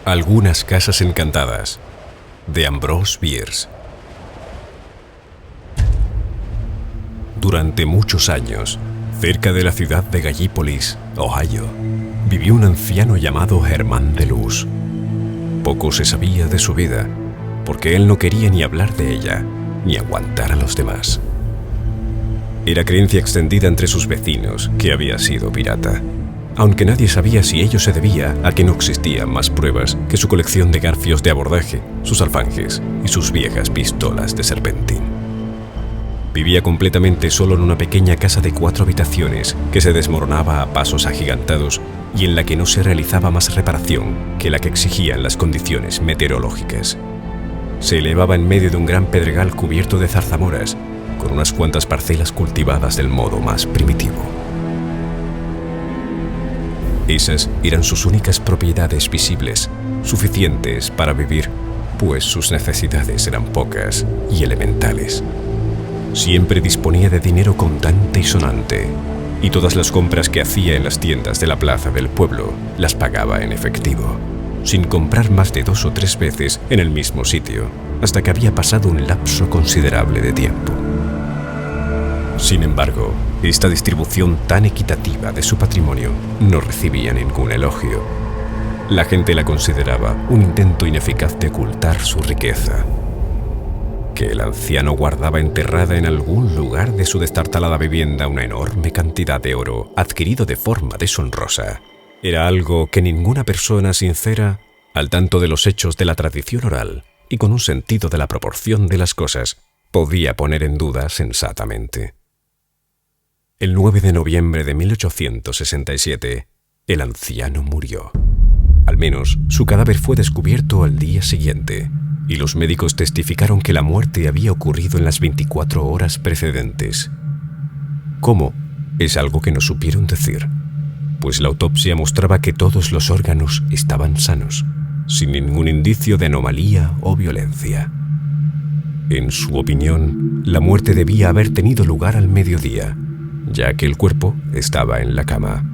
Algunas casas encantadas, de Ambrose Bierce. Durante muchos años, cerca de la ciudad de Gallipolis, Ohio, vivió un anciano llamado Germán de Luz. Poco se sabía de su vida, porque él no quería ni hablar de ella, ni aguantar a los demás. Era creencia extendida entre sus vecinos que había sido pirata, aunque nadie sabía si ello se debía a que no existían más pruebas que su colección de garfios de abordaje, sus alfanjes y sus viejas pistolas de serpentín. Vivía completamente solo en una pequeña casa de 4 habitaciones que se desmoronaba a pasos agigantados y en la que no se realizaba más reparación que la que exigían las condiciones meteorológicas. Se elevaba en medio de un gran pedregal cubierto de zarzamoras, con unas cuantas parcelas cultivadas del modo más primitivo. Esas eran sus únicas propiedades visibles, suficientes para vivir, pues sus necesidades eran pocas y elementales. Siempre disponía de dinero contante y sonante, y todas las compras que hacía en las tiendas de la plaza del pueblo las pagaba en efectivo, sin comprar más de 2 o 3 veces en el mismo sitio, hasta que había pasado un lapso considerable de tiempo. Sin embargo, esta distribución tan equitativa de su patrimonio no recibía ningún elogio. La gente la consideraba un intento ineficaz de ocultar su riqueza. Que el anciano guardaba enterrada en algún lugar de su destartalada vivienda una enorme cantidad de oro adquirido de forma deshonrosa era algo que ninguna persona sincera, al tanto de los hechos de la tradición oral y con un sentido de la proporción de las cosas, podía poner en duda sensatamente. El 9 de noviembre de 1867, el anciano murió. Al menos, su cadáver fue descubierto al día siguiente, y los médicos testificaron que la muerte había ocurrido en las 24 horas precedentes. ¿Cómo? Es algo que no supieron decir, pues la autopsia mostraba que todos los órganos estaban sanos, sin ningún indicio de anomalía o violencia. En su opinión, la muerte debía haber tenido lugar al mediodía, ya que el cuerpo estaba en la cama.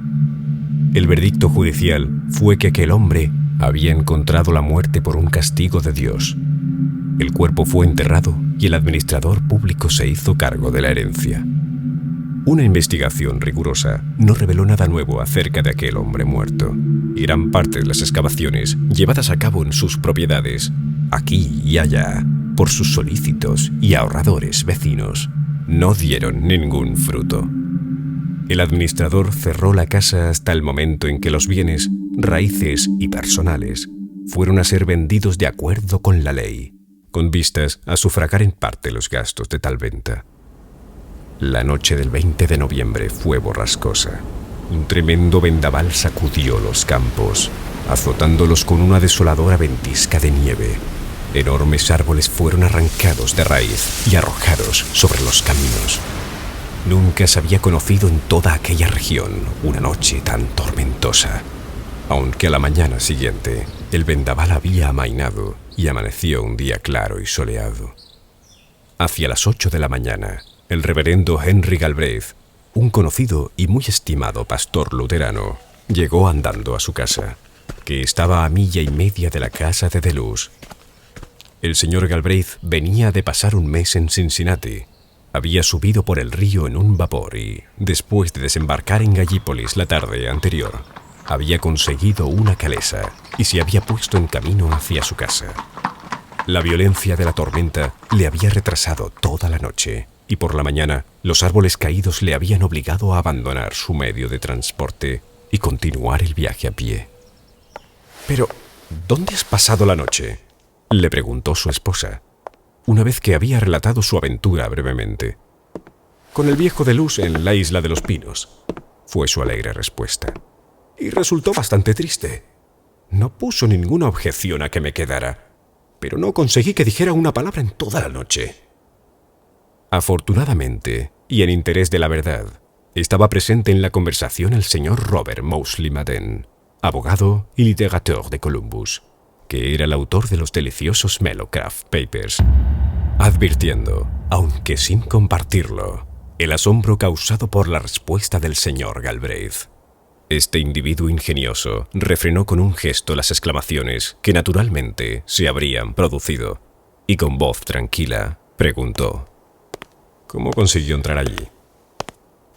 El veredicto judicial fue que aquel hombre había encontrado la muerte por un castigo de Dios. El cuerpo fue enterrado y el administrador público se hizo cargo de la herencia. Una investigación rigurosa no reveló nada nuevo acerca de aquel hombre muerto, y gran parte de las excavaciones llevadas a cabo en sus propiedades, aquí y allá, por sus solícitos y ahorradores vecinos, no dieron ningún fruto. El administrador cerró la casa hasta el momento en que los bienes, raíces y personales fueron a ser vendidos de acuerdo con la ley, con vistas a sufragar en parte los gastos de tal venta. La noche del 20 de noviembre fue borrascosa. Un tremendo vendaval sacudió los campos, azotándolos con una desoladora ventisca de nieve. Enormes árboles fueron arrancados de raíz y arrojados sobre los caminos. Nunca se había conocido en toda aquella región una noche tan tormentosa, aunque a la mañana siguiente el vendaval había amainado y amaneció un día claro y soleado. Hacia las 8 de la mañana, el reverendo Henry Galbraith, un conocido y muy estimado pastor luterano, llegó andando a su casa, que estaba a 1,5 millas de la casa de Luz. El señor Galbraith venía de pasar un mes en Cincinnati. Había subido por el río en un vapor y, después de desembarcar en Gallipolis la tarde anterior, había conseguido una calesa y se había puesto en camino hacia su casa. La violencia de la tormenta le había retrasado toda la noche y por la mañana los árboles caídos le habían obligado a abandonar su medio de transporte y continuar el viaje a pie. «Pero, ¿dónde has pasado la noche?», le preguntó su esposa, una vez que había relatado su aventura brevemente. «Con el viejo de Luz en la isla de los Pinos», fue su alegre respuesta. «Y resultó bastante triste. No puso ninguna objeción a que me quedara, pero no conseguí que dijera una palabra en toda la noche». Afortunadamente, y en interés de la verdad, estaba presente en la conversación el señor Robert Moseley Madden, abogado y literateur de Columbus, que era el autor de los deliciosos Mellowcraft Papers, advirtiendo, aunque sin compartirlo, el asombro causado por la respuesta del señor Galbraith. Este individuo ingenioso refrenó con un gesto las exclamaciones que naturalmente se habrían producido y con voz tranquila preguntó: ¿cómo consiguió entrar allí?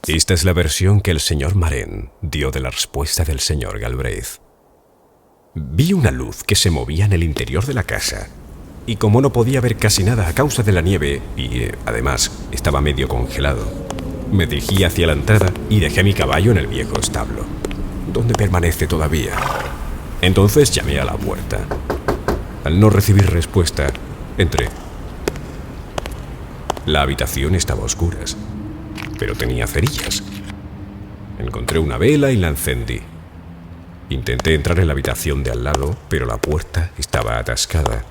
Esta es la versión que el señor Maren dio de la respuesta del señor Galbraith. Vi una luz que se movía en el interior de la casa, y como no podía ver casi nada a causa de la nieve y, además, estaba medio congelado, me dirigí hacia la entrada y dejé mi caballo en el viejo establo, donde permanece todavía. Entonces llamé a la puerta. Al no recibir respuesta, entré. La habitación estaba a oscuras, pero tenía cerillas. Encontré una vela y la encendí. Intenté entrar en la habitación de al lado, pero la puerta estaba atascada.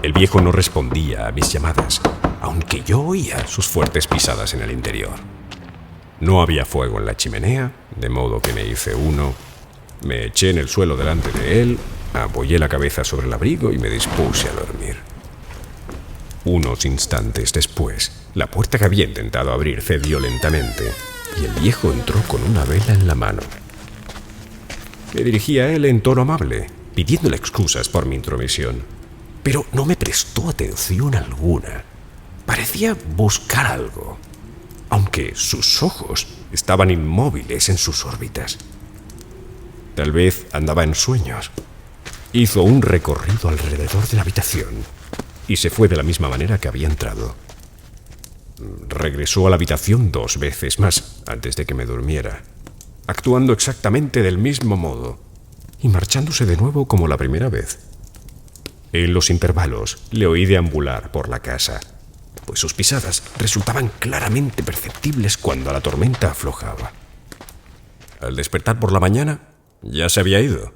El viejo no respondía a mis llamadas, aunque yo oía sus fuertes pisadas en el interior. No había fuego en la chimenea, de modo que me hice uno, me eché en el suelo delante de él, apoyé la cabeza sobre el abrigo y me dispuse a dormir. Unos instantes después, la puerta que había intentado abrir cedió lentamente y el viejo entró con una vela en la mano. Me dirigí a él en tono amable, pidiéndole excusas por mi intromisión, pero no me prestó atención alguna. Parecía buscar algo, aunque sus ojos estaban inmóviles en sus órbitas. Tal vez andaba en sueños. Hizo un recorrido alrededor de la habitación y se fue de la misma manera que había entrado. Regresó a la habitación 2 veces más antes de que me durmiera, actuando exactamente del mismo modo y marchándose de nuevo como la primera vez. En los intervalos le oí deambular por la casa, pues sus pisadas resultaban claramente perceptibles cuando la tormenta aflojaba. Al despertar por la mañana, ya se había ido.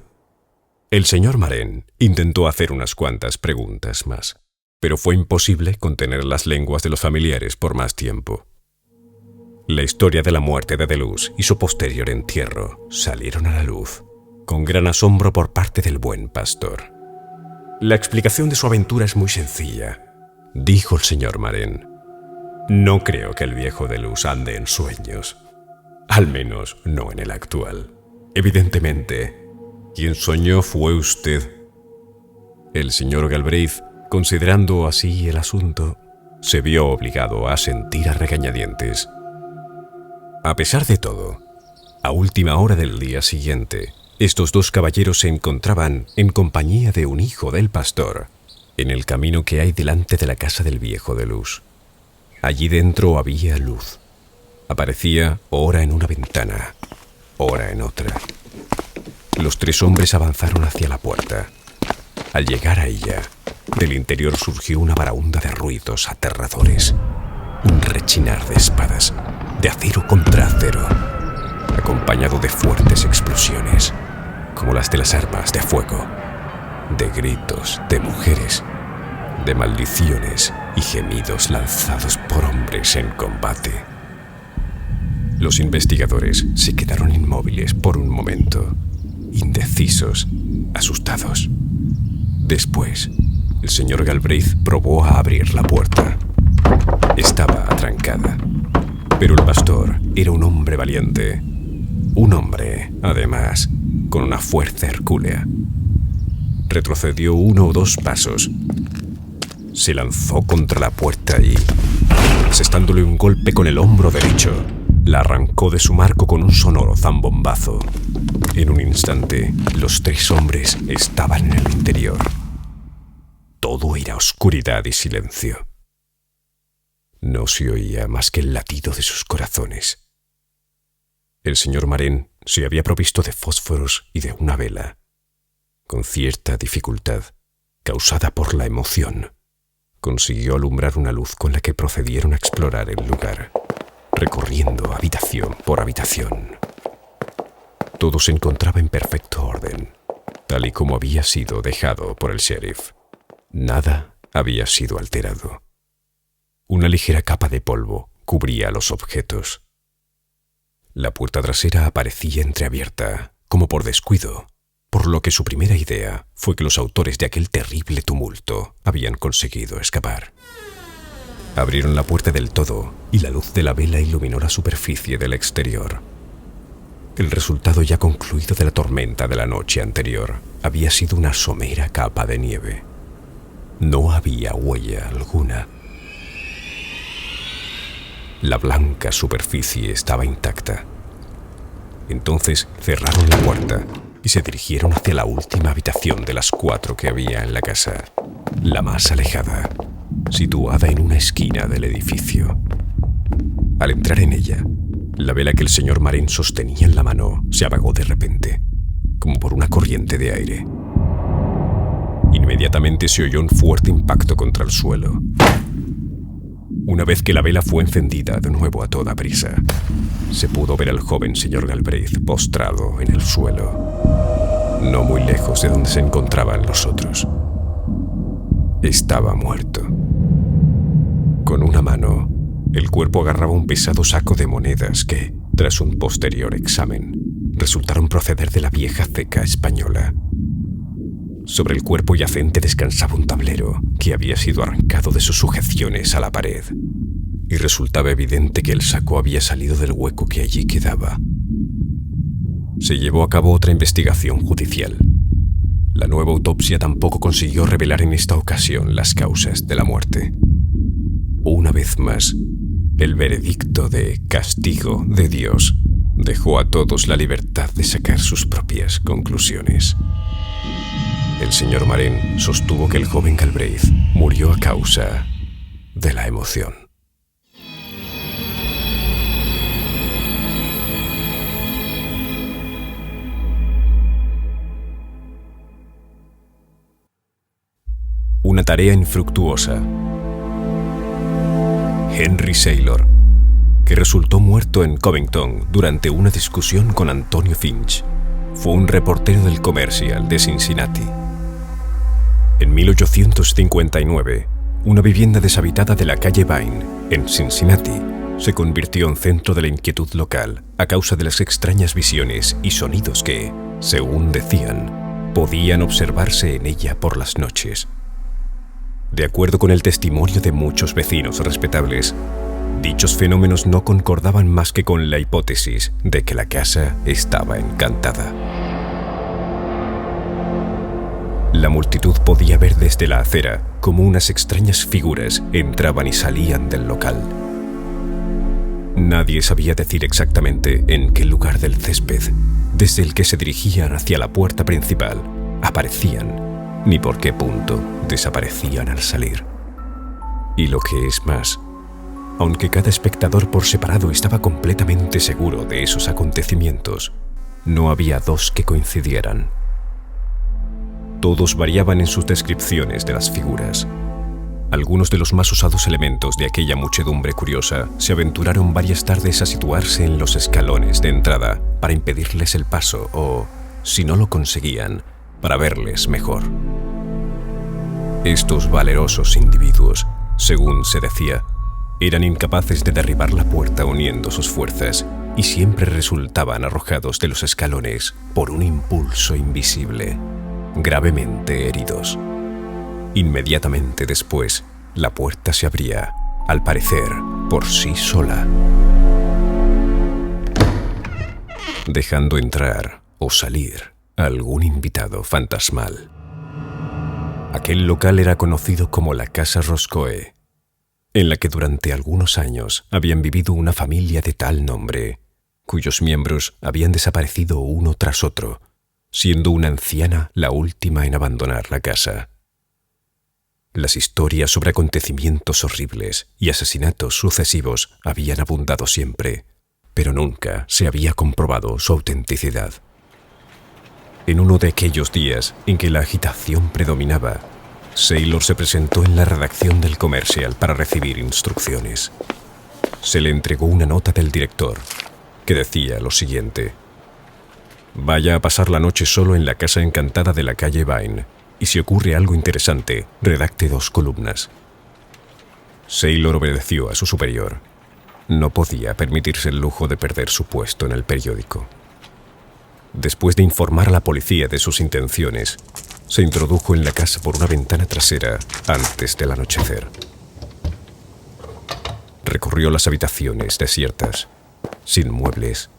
El señor Maren intentó hacer unas cuantas preguntas más, pero fue imposible contener las lenguas de los familiares por más tiempo. La historia de la muerte de Deleuze y su posterior entierro salieron a la luz, con gran asombro por parte del buen pastor. La explicación de su aventura es muy sencilla, dijo el señor Maren. No creo que el viejo Deleuze ande en sueños, al menos no en el actual. Evidentemente, quien soñó fue usted. El señor Galbraith, considerando así el asunto, se vio obligado a asentir a regañadientes. A pesar de todo, a última hora del día siguiente, estos 2 caballeros se encontraban en compañía de un hijo del pastor, en el camino que hay delante de la casa del viejo Deleuze. Allí dentro había luz. Aparecía ora en una ventana, ora en otra. Los 3 hombres avanzaron hacia la puerta. Al llegar a ella, del interior surgió una baraúnda de ruidos aterradores. Un rechinar de espadas, de acero contra acero, acompañado de fuertes explosiones, como las de las armas de fuego, de gritos de mujeres, de maldiciones y gemidos lanzados por hombres en combate. Los investigadores se quedaron inmóviles por un momento, indecisos, asustados. Después, el señor Galbraith probó a abrir la puerta. Estaba atrancada, pero el pastor era un hombre valiente. Un hombre, además, con una fuerza hercúlea. Retrocedió 1 o 2 pasos. Se lanzó contra la puerta y, asestándole un golpe con el hombro derecho, la arrancó de su marco con un sonoro zambombazo. En un instante, los 3 hombres estaban en el interior. Todo era oscuridad y silencio. No se oía más que el latido de sus corazones. El señor Maren se había provisto de fósforos y de una vela. Con cierta dificultad, causada por la emoción, consiguió alumbrar una luz con la que procedieron a explorar el lugar, recorriendo habitación por habitación. Todo se encontraba en perfecto orden, tal y como había sido dejado por el sheriff. Nada había sido alterado. Una ligera capa de polvo cubría los objetos. La puerta trasera aparecía entreabierta, como por descuido, por lo que su primera idea fue que los autores de aquel terrible tumulto habían conseguido escapar. Abrieron la puerta del todo y la luz de la vela iluminó la superficie del exterior. El resultado ya concluido de la tormenta de la noche anterior había sido una somera capa de nieve. No había huella alguna. La blanca superficie estaba intacta. Entonces cerraron la puerta y se dirigieron hacia la última habitación de las 4 que había en la casa, la más alejada, situada en una esquina del edificio. Al entrar en ella, la vela que el señor Marín sostenía en la mano se apagó de repente, como por una corriente de aire. Inmediatamente se oyó un fuerte impacto contra el suelo. Una vez que la vela fue encendida de nuevo a toda prisa, se pudo ver al joven señor Galbraith postrado en el suelo, no muy lejos de donde se encontraban los otros. Estaba muerto. Con una mano, el cuerpo agarraba un pesado saco de monedas que, tras un posterior examen, resultaron proceder de la vieja ceca española. Sobre el cuerpo yacente descansaba un tablero que había sido arrancado de sus sujeciones a la pared, y resultaba evidente que el saco había salido del hueco que allí quedaba. Se llevó a cabo otra investigación judicial. La nueva autopsia tampoco consiguió revelar en esta ocasión las causas de la muerte. Una vez más, el veredicto de castigo de Dios dejó a todos la libertad de sacar sus propias conclusiones. El señor Marín sostuvo que el joven Galbraith murió a causa de la emoción. Una tarea infructuosa. Henry Saylor, que resultó muerto en Covington durante una discusión con Antonio Finch, fue un reportero del Commercial de Cincinnati. En 1859, una vivienda deshabitada de la calle Vine, en Cincinnati, se convirtió en centro de la inquietud local a causa de las extrañas visiones y sonidos que, según decían, podían observarse en ella por las noches. De acuerdo con el testimonio de muchos vecinos respetables, dichos fenómenos no concordaban más que con la hipótesis de que la casa estaba encantada. La multitud podía ver desde la acera cómo unas extrañas figuras entraban y salían del local. Nadie sabía decir exactamente en qué lugar del césped, desde el que se dirigían hacia la puerta principal, aparecían, ni por qué punto desaparecían al salir. Y lo que es más, aunque cada espectador por separado estaba completamente seguro de esos acontecimientos, no había dos que coincidieran. Todos variaban en sus descripciones de las figuras. Algunos de los más usados elementos de aquella muchedumbre curiosa se aventuraron varias tardes a situarse en los escalones de entrada para impedirles el paso o, si no lo conseguían, para verles mejor. Estos valerosos individuos, según se decía, eran incapaces de derribar la puerta uniendo sus fuerzas y siempre resultaban arrojados de los escalones por un impulso invisible, gravemente heridos. Inmediatamente después, la puerta se abría, al parecer, por sí sola, dejando entrar o salir a algún invitado fantasmal. Aquel local era conocido como la Casa Roscoe, en la que durante algunos años habían vivido una familia de tal nombre, cuyos miembros habían desaparecido uno tras otro, siendo una anciana la última en abandonar la casa. Las historias sobre acontecimientos horribles y asesinatos sucesivos habían abundado siempre, pero nunca se había comprobado su autenticidad. En uno de aquellos días en que la agitación predominaba, Saylor se presentó en la redacción del Commercial para recibir instrucciones. Se le entregó una nota del director, que decía lo siguiente: «Vaya a pasar la noche solo en la casa encantada de la calle Vine, y si ocurre algo interesante, redacte 2 columnas». Saylor obedeció a su superior. No podía permitirse el lujo de perder su puesto en el periódico. Después de informar a la policía de sus intenciones, se introdujo en la casa por una ventana trasera antes del anochecer. Recorrió las habitaciones desiertas, sin muebles,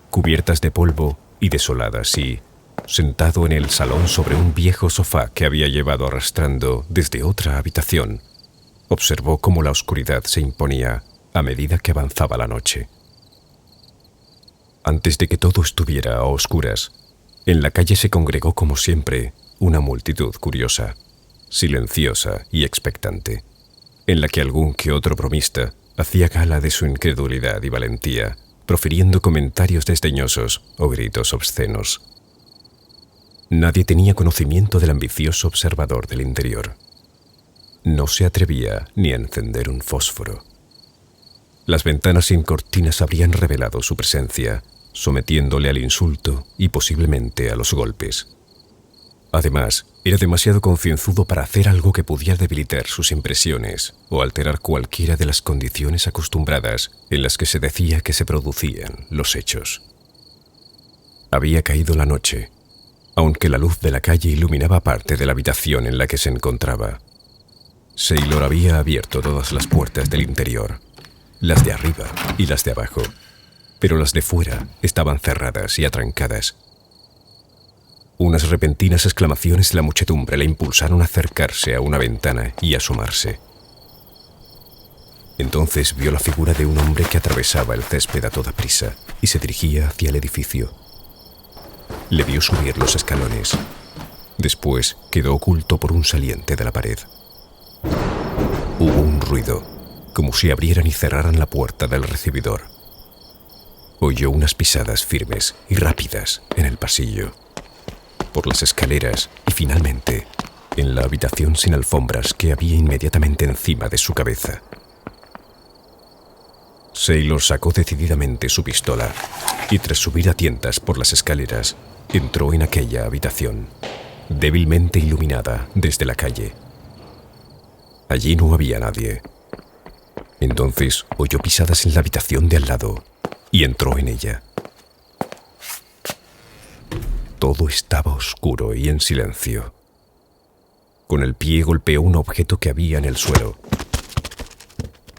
cubiertas de polvo y desoladas, y, sentado en el salón sobre un viejo sofá que había llevado arrastrando desde otra habitación, observó cómo la oscuridad se imponía a medida que avanzaba la noche. Antes de que todo estuviera a oscuras, en la calle se congregó como siempre una multitud curiosa, silenciosa y expectante, en la que algún que otro bromista hacía gala de su incredulidad y valentía, profiriendo comentarios desdeñosos o gritos obscenos. Nadie tenía conocimiento del ambicioso observador del interior. No se atrevía ni a encender un fósforo. Las ventanas sin cortinas habrían revelado su presencia, sometiéndole al insulto y posiblemente a los golpes. Además, era demasiado concienzudo para hacer algo que pudiera debilitar sus impresiones o alterar cualquiera de las condiciones acostumbradas en las que se decía que se producían los hechos. Había caído la noche, aunque la luz de la calle iluminaba parte de la habitación en la que se encontraba. Saylor había abierto todas las puertas del interior, las de arriba y las de abajo, pero las de fuera estaban cerradas y atrancadas. Unas repentinas exclamaciones de la muchedumbre le impulsaron a acercarse a una ventana y asomarse. Entonces vio la figura de un hombre que atravesaba el césped a toda prisa y se dirigía hacia el edificio. Le vio subir los escalones. Después quedó oculto por un saliente de la pared. Hubo un ruido, como si abrieran y cerraran la puerta del recibidor. Oyó unas pisadas firmes y rápidas en el pasillo, por las escaleras y finalmente en la habitación sin alfombras que había inmediatamente encima de su cabeza. Saylor sacó decididamente su pistola y tras subir a tientas por las escaleras, entró en aquella habitación, débilmente iluminada desde la calle. Allí no había nadie. Entonces oyó pisadas en la habitación de al lado y entró en ella. Todo estaba oscuro y en silencio. Con el pie golpeó un objeto que había en el suelo.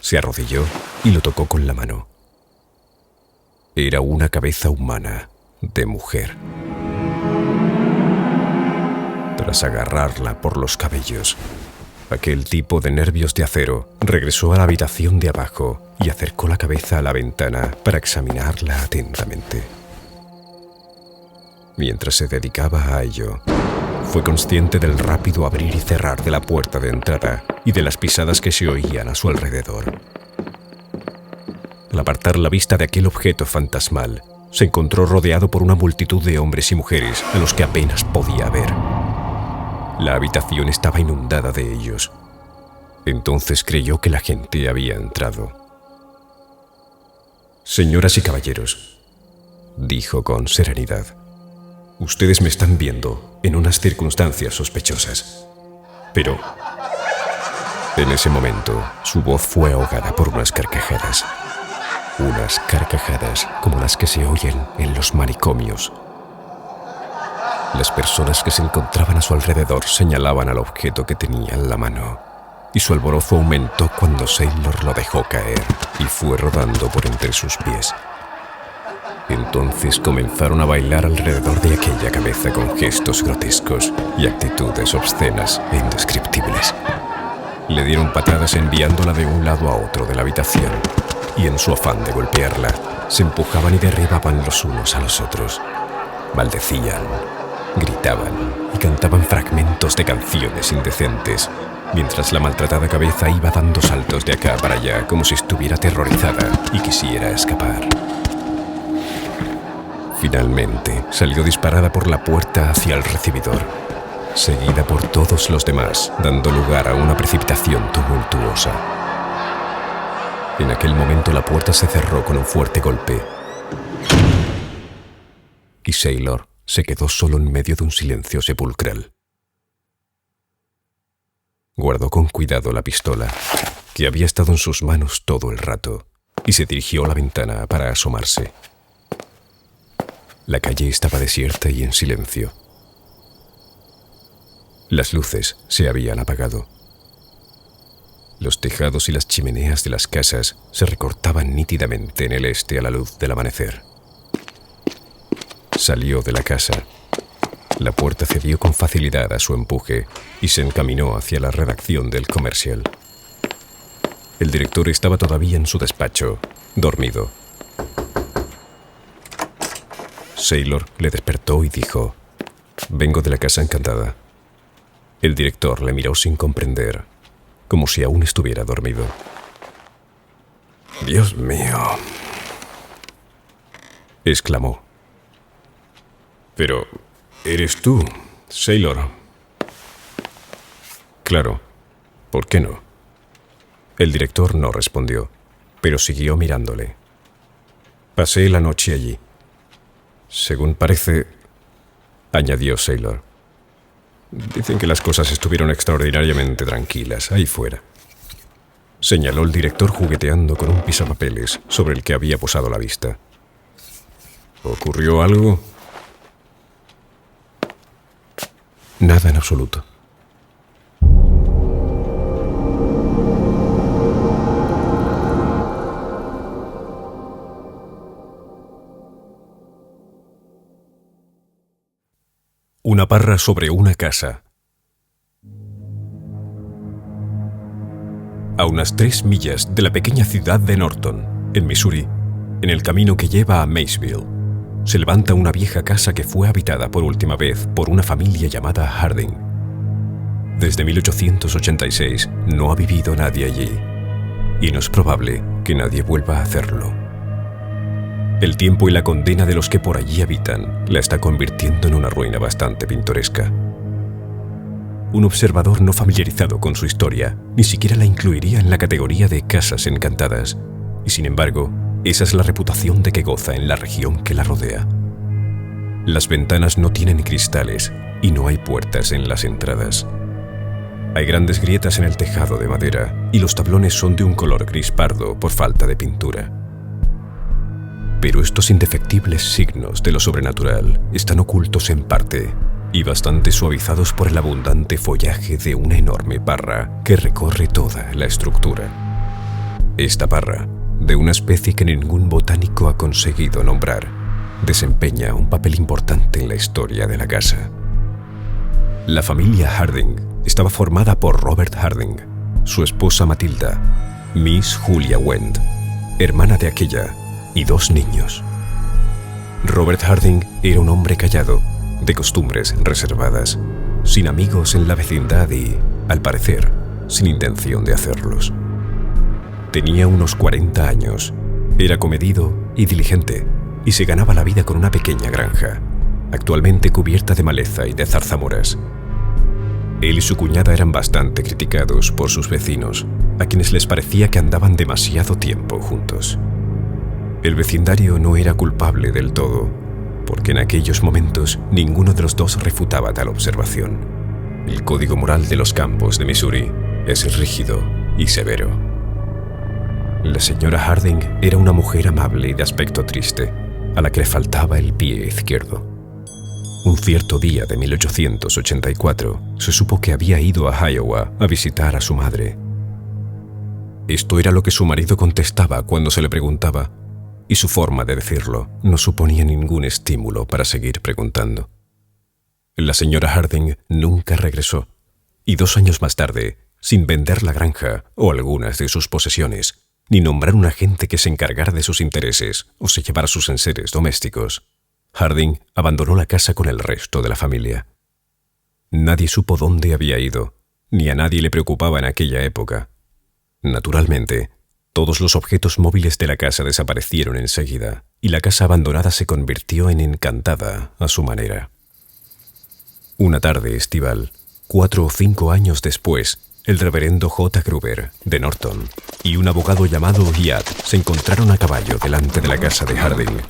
Se arrodilló y lo tocó con la mano. Era una cabeza humana de mujer. Tras agarrarla por los cabellos, aquel tipo de nervios de acero regresó a la habitación de abajo y acercó la cabeza a la ventana para examinarla atentamente. Mientras se dedicaba a ello, fue consciente del rápido abrir y cerrar de la puerta de entrada y de las pisadas que se oían a su alrededor. Al apartar la vista de aquel objeto fantasmal, se encontró rodeado por una multitud de hombres y mujeres a los que apenas podía ver. La habitación estaba inundada de ellos. Entonces creyó que la gente había entrado. «Señoras y caballeros», dijo con serenidad, «ustedes me están viendo en unas circunstancias sospechosas. Pero...» En ese momento, su voz fue ahogada por unas carcajadas. Unas carcajadas como las que se oyen en los manicomios. Las personas que se encontraban a su alrededor señalaban al objeto que tenía en la mano, y su alborozo aumentó cuando Saylor lo dejó caer y fue rodando por entre sus pies. Entonces comenzaron a bailar alrededor de aquella cabeza con gestos grotescos y actitudes obscenas e indescriptibles. Le dieron patadas enviándola de un lado a otro de la habitación, y en su afán de golpearla, se empujaban y derribaban los unos a los otros. Maldecían, gritaban y cantaban fragmentos de canciones indecentes, mientras la maltratada cabeza iba dando saltos de acá para allá como si estuviera aterrorizada y quisiera escapar. Finalmente, salió disparada por la puerta hacia el recibidor, seguida por todos los demás, dando lugar a una precipitación tumultuosa. En aquel momento la puerta se cerró con un fuerte golpe y Saylor se quedó solo en medio de un silencio sepulcral. Guardó con cuidado la pistola, que había estado en sus manos todo el rato, y se dirigió a la ventana para asomarse. La calle estaba desierta y en silencio. Las luces se habían apagado. Los tejados y las chimeneas de las casas se recortaban nítidamente en el este a la luz del amanecer. Salió de la casa. La puerta cedió con facilidad a su empuje y se encaminó hacia la redacción del Comercial. El director estaba todavía en su despacho, dormido. Saylor le despertó y dijo: «Vengo de la Casa Encantada». El director le miró sin comprender, como si aún estuviera dormido. «Dios mío», exclamó. «Pero eres tú, Saylor». «Claro, ¿por qué no?». El director no respondió, pero siguió mirándole. «Pasé la noche allí. Según parece», añadió Saylor, «dicen que las cosas estuvieron extraordinariamente tranquilas ahí fuera». Señaló el director jugueteando con un pisapapeles sobre el que había posado la vista. «¿Ocurrió algo?». «Nada en absoluto». Una parra sobre una casa. A unas 3 millas de la pequeña ciudad de Norton, en Missouri, en el camino que lleva a Maysville, se levanta una vieja casa que fue habitada por última vez por una familia llamada Harding. Desde 1886 no ha vivido nadie allí, y no es probable que nadie vuelva a hacerlo. El tiempo y la condena de los que por allí habitan la está convirtiendo en una ruina bastante pintoresca. Un observador no familiarizado con su historia ni siquiera la incluiría en la categoría de casas encantadas, y sin embargo, esa es la reputación de que goza en la región que la rodea. Las ventanas no tienen cristales y no hay puertas en las entradas. Hay grandes grietas en el tejado de madera y los tablones son de un color gris pardo por falta de pintura. Pero estos indefectibles signos de lo sobrenatural están ocultos en parte y bastante suavizados por el abundante follaje de una enorme parra que recorre toda la estructura. Esta parra, de una especie que ningún botánico ha conseguido nombrar, desempeña un papel importante en la historia de la casa. La familia Harding estaba formada por Robert Harding, su esposa Matilda, Miss Julia Wend, hermana de aquella, y 2 niños. Robert Harding era un hombre callado, de costumbres reservadas, sin amigos en la vecindad y, al parecer, sin intención de hacerlos. Tenía unos 40 años, era comedido y diligente, y se ganaba la vida con una pequeña granja, actualmente cubierta de maleza y de zarzamoras. Él y su cuñada eran bastante criticados por sus vecinos, a quienes les parecía que andaban demasiado tiempo juntos. El vecindario no era culpable del todo, porque en aquellos momentos ninguno de los dos refutaba tal observación. El código moral de los campos de Missouri es rígido y severo. La señora Harding era una mujer amable y de aspecto triste, a la que le faltaba el pie izquierdo. Un cierto día de 1884 se supo que había ido a Iowa a visitar a su madre. Esto era lo que su marido contestaba cuando se le preguntaba, y su forma de decirlo no suponía ningún estímulo para seguir preguntando. La señora Harding nunca regresó, y 2 años más tarde, sin vender la granja o algunas de sus posesiones, ni nombrar un agente que se encargara de sus intereses o se llevara sus enseres domésticos, Harding abandonó la casa con el resto de la familia. Nadie supo dónde había ido, ni a nadie le preocupaba en aquella época. Naturalmente, todos los objetos móviles de la casa desaparecieron enseguida, y la casa abandonada se convirtió en encantada a su manera. Una tarde estival, 4 o 5 años después, el reverendo J. Gruber, de Norton, y un abogado llamado Hyatt se encontraron a caballo delante de la casa de Harding.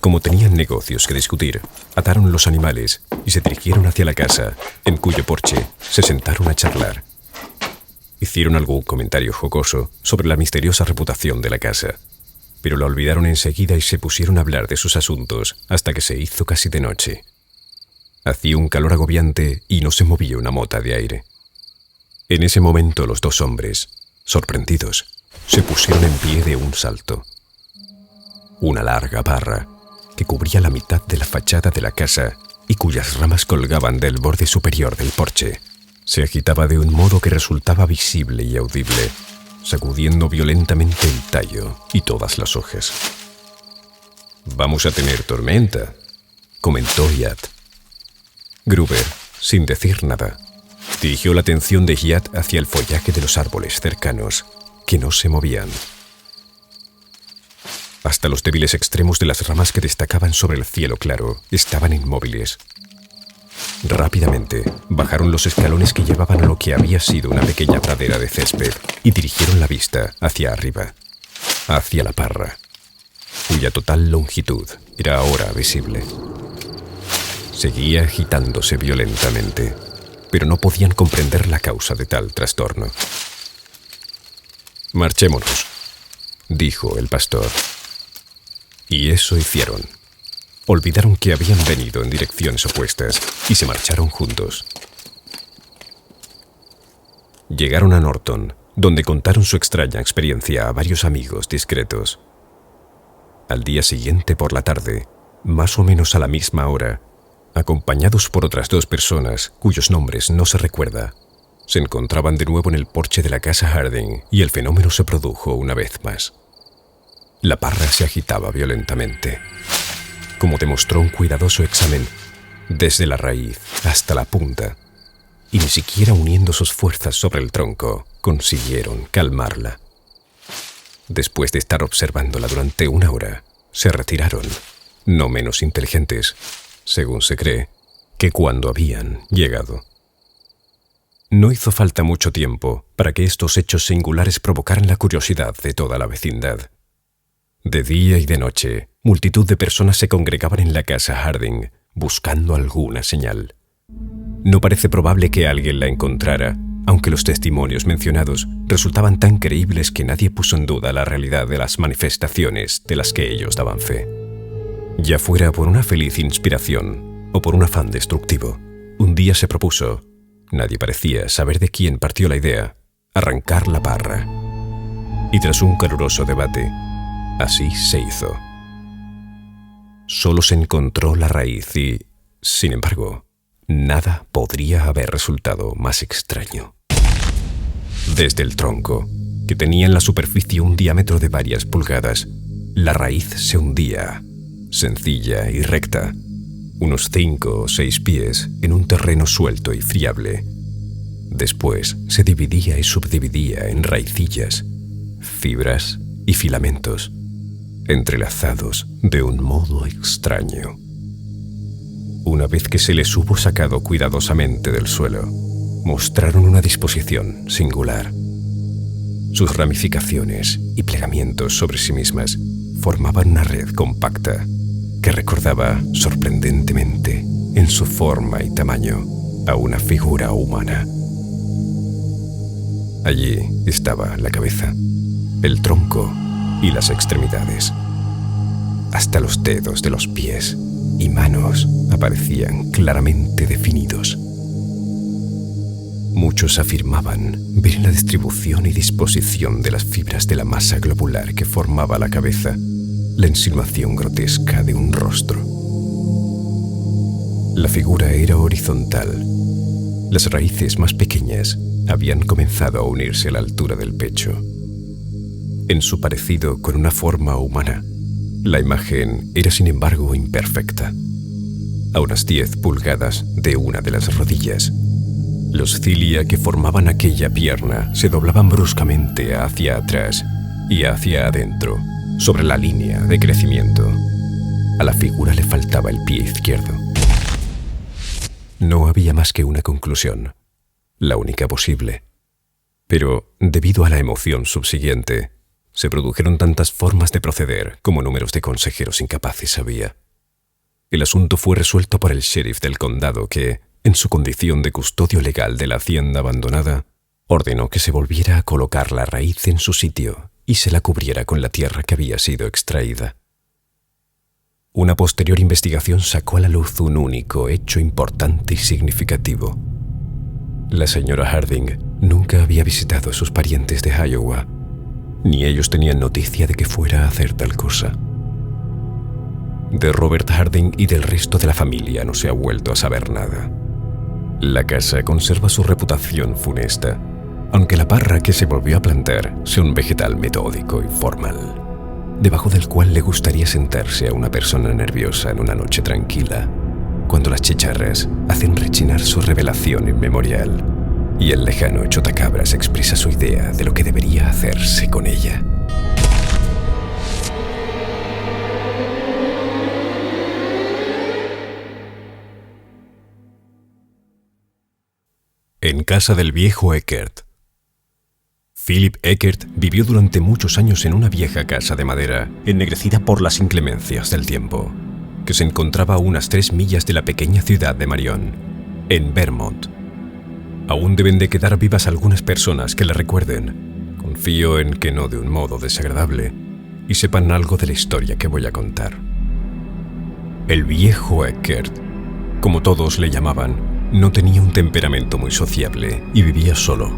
Como tenían negocios que discutir, ataron los animales y se dirigieron hacia la casa, en cuyo porche se sentaron a charlar. Hicieron algún comentario jocoso sobre la misteriosa reputación de la casa, pero la olvidaron enseguida y se pusieron a hablar de sus asuntos hasta que se hizo casi de noche. Hacía un calor agobiante y no se movía una mota de aire. En ese momento los 2 hombres, sorprendidos, se pusieron en pie de un salto. Una larga parra, que cubría la mitad de la fachada de la casa y cuyas ramas colgaban del borde superior del porche. Se agitaba de un modo que resultaba visible y audible, sacudiendo violentamente el tallo y todas las hojas. «Vamos a tener tormenta», comentó Yad. Gruber, sin decir nada, dirigió la atención de Yad hacia el follaje de los árboles cercanos, que no se movían. Hasta los débiles extremos de las ramas que destacaban sobre el cielo claro estaban inmóviles. Rápidamente bajaron los escalones que llevaban a lo que había sido una pequeña pradera de césped y dirigieron la vista hacia arriba, hacia la parra, cuya total longitud era ahora visible. Seguía agitándose violentamente, pero no podían comprender la causa de tal trastorno. «Marchémonos», dijo el pastor. Y eso hicieron. Olvidaron que habían venido en direcciones opuestas y se marcharon juntos. Llegaron a Norton, donde contaron su extraña experiencia a varios amigos discretos. Al día siguiente por la tarde, más o menos a la misma hora, acompañados por otras 2 personas cuyos nombres no se recuerda, se encontraban de nuevo en el porche de la casa Harding y el fenómeno se produjo una vez más. La parra se agitaba violentamente, como demostró un cuidadoso examen, desde la raíz hasta la punta, y ni siquiera uniendo sus fuerzas sobre el tronco consiguieron calmarla. Después de estar observándola durante 1 hora, se retiraron, no menos inteligentes, según se cree, que cuando habían llegado. No hizo falta mucho tiempo para que estos hechos singulares provocaran la curiosidad de toda la vecindad. De día y de noche, multitud de personas se congregaban en la casa Harding, buscando alguna señal. No parece probable que alguien la encontrara, aunque los testimonios mencionados resultaban tan creíbles que nadie puso en duda la realidad de las manifestaciones de las que ellos daban fe. Ya fuera por una feliz inspiración o por un afán destructivo, un día se propuso, nadie parecía saber de quién partió la idea, arrancar la parra. Y tras un caluroso debate, así se hizo. Solo se encontró la raíz y, sin embargo, nada podría haber resultado más extraño. Desde el tronco, que tenía en la superficie un diámetro de varias pulgadas, la raíz se hundía, sencilla y recta, unos 5 o 6 pies en un terreno suelto y friable. Después se dividía y subdividía en raicillas, fibras y filamentos, entrelazados de un modo extraño. Una vez que se les hubo sacado cuidadosamente del suelo, mostraron una disposición singular. Sus ramificaciones y plegamientos sobre sí mismas formaban una red compacta que recordaba sorprendentemente en su forma y tamaño a una figura humana. Allí estaba la cabeza, el tronco y las extremidades. Hasta los dedos de los pies y manos aparecían claramente definidos. Muchos afirmaban ver en la distribución y disposición de las fibras de la masa globular que formaba la cabeza la insinuación grotesca de un rostro. La figura era horizontal. Las raíces más pequeñas habían comenzado a unirse a la altura del pecho. En su parecido con una forma humana, la imagen era sin embargo imperfecta. A unas 10 pulgadas de una de las rodillas, los cilia que formaban aquella pierna se doblaban bruscamente hacia atrás y hacia adentro, sobre la línea de crecimiento. A la figura le faltaba el pie izquierdo. No había más que una conclusión, la única posible. Pero, debido a la emoción subsiguiente, se produjeron tantas formas de proceder como números de consejeros incapaces había. El asunto fue resuelto por el sheriff del condado que, en su condición de custodio legal de la hacienda abandonada, ordenó que se volviera a colocar la raíz en su sitio y se la cubriera con la tierra que había sido extraída. Una posterior investigación sacó a la luz un único hecho importante y significativo. La señora Harding nunca había visitado a sus parientes de Iowa, ni ellos tenían noticia de que fuera a hacer tal cosa. De Robert Harding y del resto de la familia no se ha vuelto a saber nada. La casa conserva su reputación funesta, aunque la parra que se volvió a plantar sea un vegetal metódico y formal, debajo del cual le gustaría sentarse a una persona nerviosa en una noche tranquila, cuando las chicharras hacen rechinar su revelación inmemorial y el lejano chotacabras expresa su idea de lo que debería hacerse con ella. En casa del viejo Eckert. Philip Eckert vivió durante muchos años en una vieja casa de madera, ennegrecida por las inclemencias del tiempo, que se encontraba a unas 3 millas de la pequeña ciudad de Marion, en Vermont. Aún deben de quedar vivas algunas personas que la recuerden, confío en que no de un modo desagradable, y sepan algo de la historia que voy a contar. El viejo Eckert, como todos le llamaban, no tenía un temperamento muy sociable y vivía solo.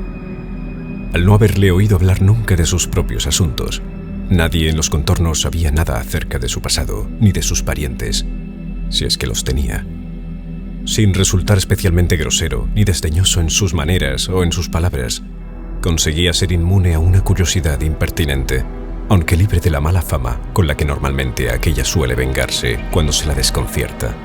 Al no haberle oído hablar nunca de sus propios asuntos, nadie en los contornos sabía nada acerca de su pasado ni de sus parientes, si es que los tenía. Sin resultar especialmente grosero ni desdeñoso en sus maneras o en sus palabras, conseguía ser inmune a una curiosidad impertinente, aunque libre de la mala fama con la que normalmente aquella suele vengarse cuando se la desconcierta.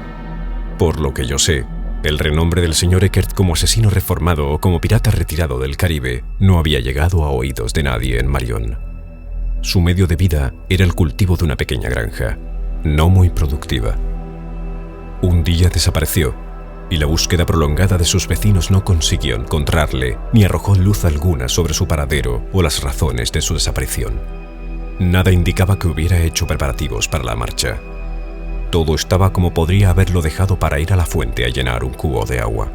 Por lo que yo sé, el renombre del señor Eckert como asesino reformado o como pirata retirado del Caribe no había llegado a oídos de nadie en Marion. Su medio de vida era el cultivo de una pequeña granja, no muy productiva. Un día desapareció, y la búsqueda prolongada de sus vecinos no consiguió encontrarle ni arrojó luz alguna sobre su paradero o las razones de su desaparición. Nada indicaba que hubiera hecho preparativos para la marcha. Todo estaba como podría haberlo dejado para ir a la fuente a llenar un cubo de agua.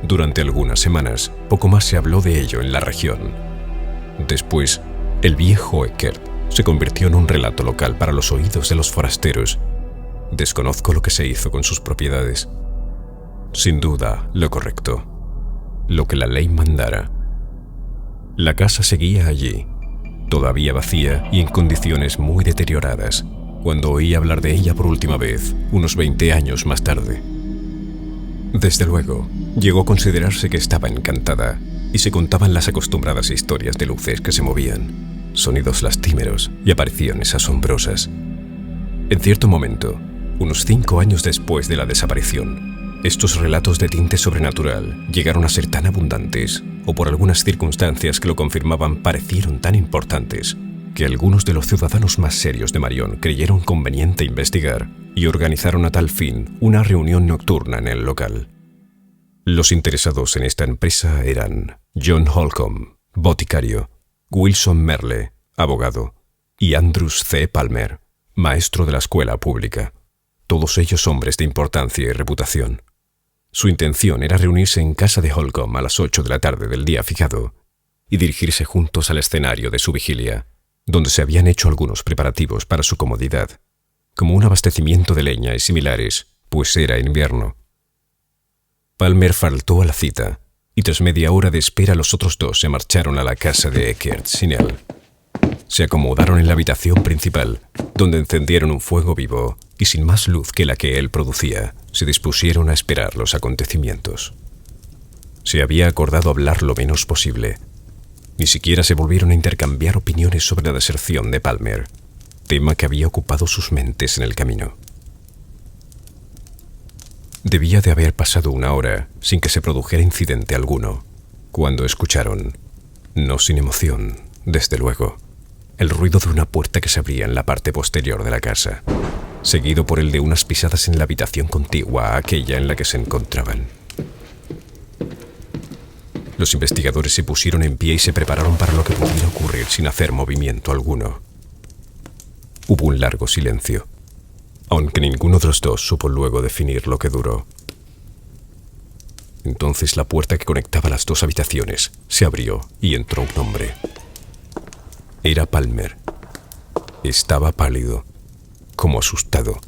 Durante algunas semanas, poco más se habló de ello en la región. Después, el viejo Eckert se convirtió en un relato local para los oídos de los forasteros. Desconozco lo que se hizo con sus propiedades. Sin duda, lo correcto. Lo que la ley mandara. La casa seguía allí, todavía vacía y en condiciones muy deterioradas, cuando oí hablar de ella por última vez, unos 20 años más tarde. Desde luego, llegó a considerarse que estaba encantada, y se contaban las acostumbradas historias de luces que se movían, sonidos lastimeros y apariciones asombrosas. En cierto momento, unos 5 años después de la desaparición, estos relatos de tinte sobrenatural llegaron a ser tan abundantes, o por algunas circunstancias que lo confirmaban parecieron tan importantes, que algunos de los ciudadanos más serios de Marion creyeron conveniente investigar y organizaron a tal fin una reunión nocturna en el local. Los interesados en esta empresa eran John Holcomb, boticario, Wilson Merle, abogado, y Andrews C. Palmer, maestro de la escuela pública, todos ellos hombres de importancia y reputación. Su intención era reunirse en casa de Holcomb a las 8 de la tarde del día fijado y dirigirse juntos al escenario de su vigilia, donde se habían hecho algunos preparativos para su comodidad, como un abastecimiento de leña y similares, pues era invierno. Palmer faltó a la cita, y tras media hora de espera los otros dos se marcharon a la casa de Eckert sin él. Se acomodaron en la habitación principal, donde encendieron un fuego vivo, y sin más luz que la que él producía, se dispusieron a esperar los acontecimientos. Se había acordado hablar lo menos posible. Ni siquiera se volvieron a intercambiar opiniones sobre la deserción de Palmer, tema que había ocupado sus mentes en el camino. Debía de haber pasado 1 hora sin que se produjera incidente alguno, cuando escucharon, no sin emoción, desde luego, el ruido de una puerta que se abría en la parte posterior de la casa, seguido por el de unas pisadas en la habitación contigua a aquella en la que se encontraban. Los investigadores se pusieron en pie y se prepararon para lo que pudiera ocurrir sin hacer movimiento alguno. Hubo un largo silencio, aunque ninguno de los dos supo luego definir lo que duró. Entonces la puerta que conectaba las 2 habitaciones se abrió y entró un hombre. Era Palmer. Estaba pálido, como asustado,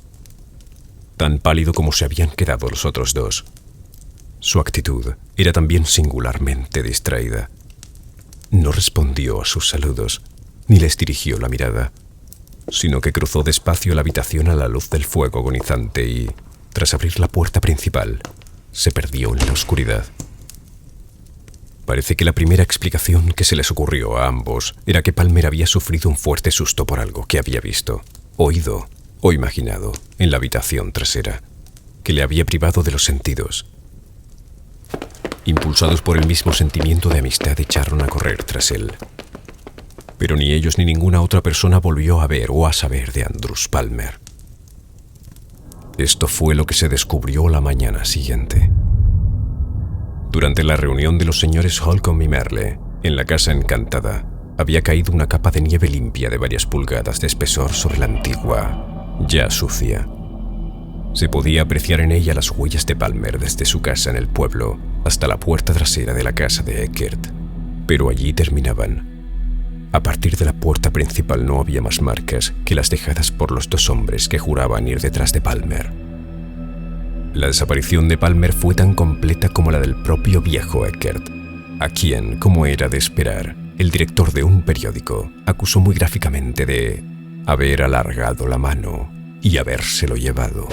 tan pálido como se habían quedado los otros dos. Su actitud era también singularmente distraída. No respondió a sus saludos, ni les dirigió la mirada. sino que cruzó despacio la habitación a la luz del fuego agonizante y, tras abrir la puerta principal, se perdió en la oscuridad. Parece que la primera explicación que se les ocurrió a ambos era que Palmer había sufrido un fuerte susto por algo que había visto, oído o imaginado en la habitación trasera, que le había privado de los sentidos. Impulsados por el mismo sentimiento de amistad, echaron a correr tras él. Pero ni ellos ni ninguna otra persona volvió a ver o a saber de Andrews Palmer. Esto fue lo que se descubrió la mañana siguiente. Durante la reunión de los señores Holcomb y Merle, en la casa encantada, había caído una capa de nieve limpia de varias pulgadas de espesor sobre la antigua, ya sucia. Se podía apreciar en ella las huellas de Palmer desde su casa en el pueblo hasta la puerta trasera de la casa de Eckert, pero allí terminaban. A partir de la puerta principal no había más marcas que las dejadas por los dos hombres que juraban ir detrás de Palmer. La desaparición de Palmer fue tan completa como la del propio viejo Eckert, a quien, como era de esperar, el director de un periódico acusó muy gráficamente de haber alargado la mano y habérselo llevado.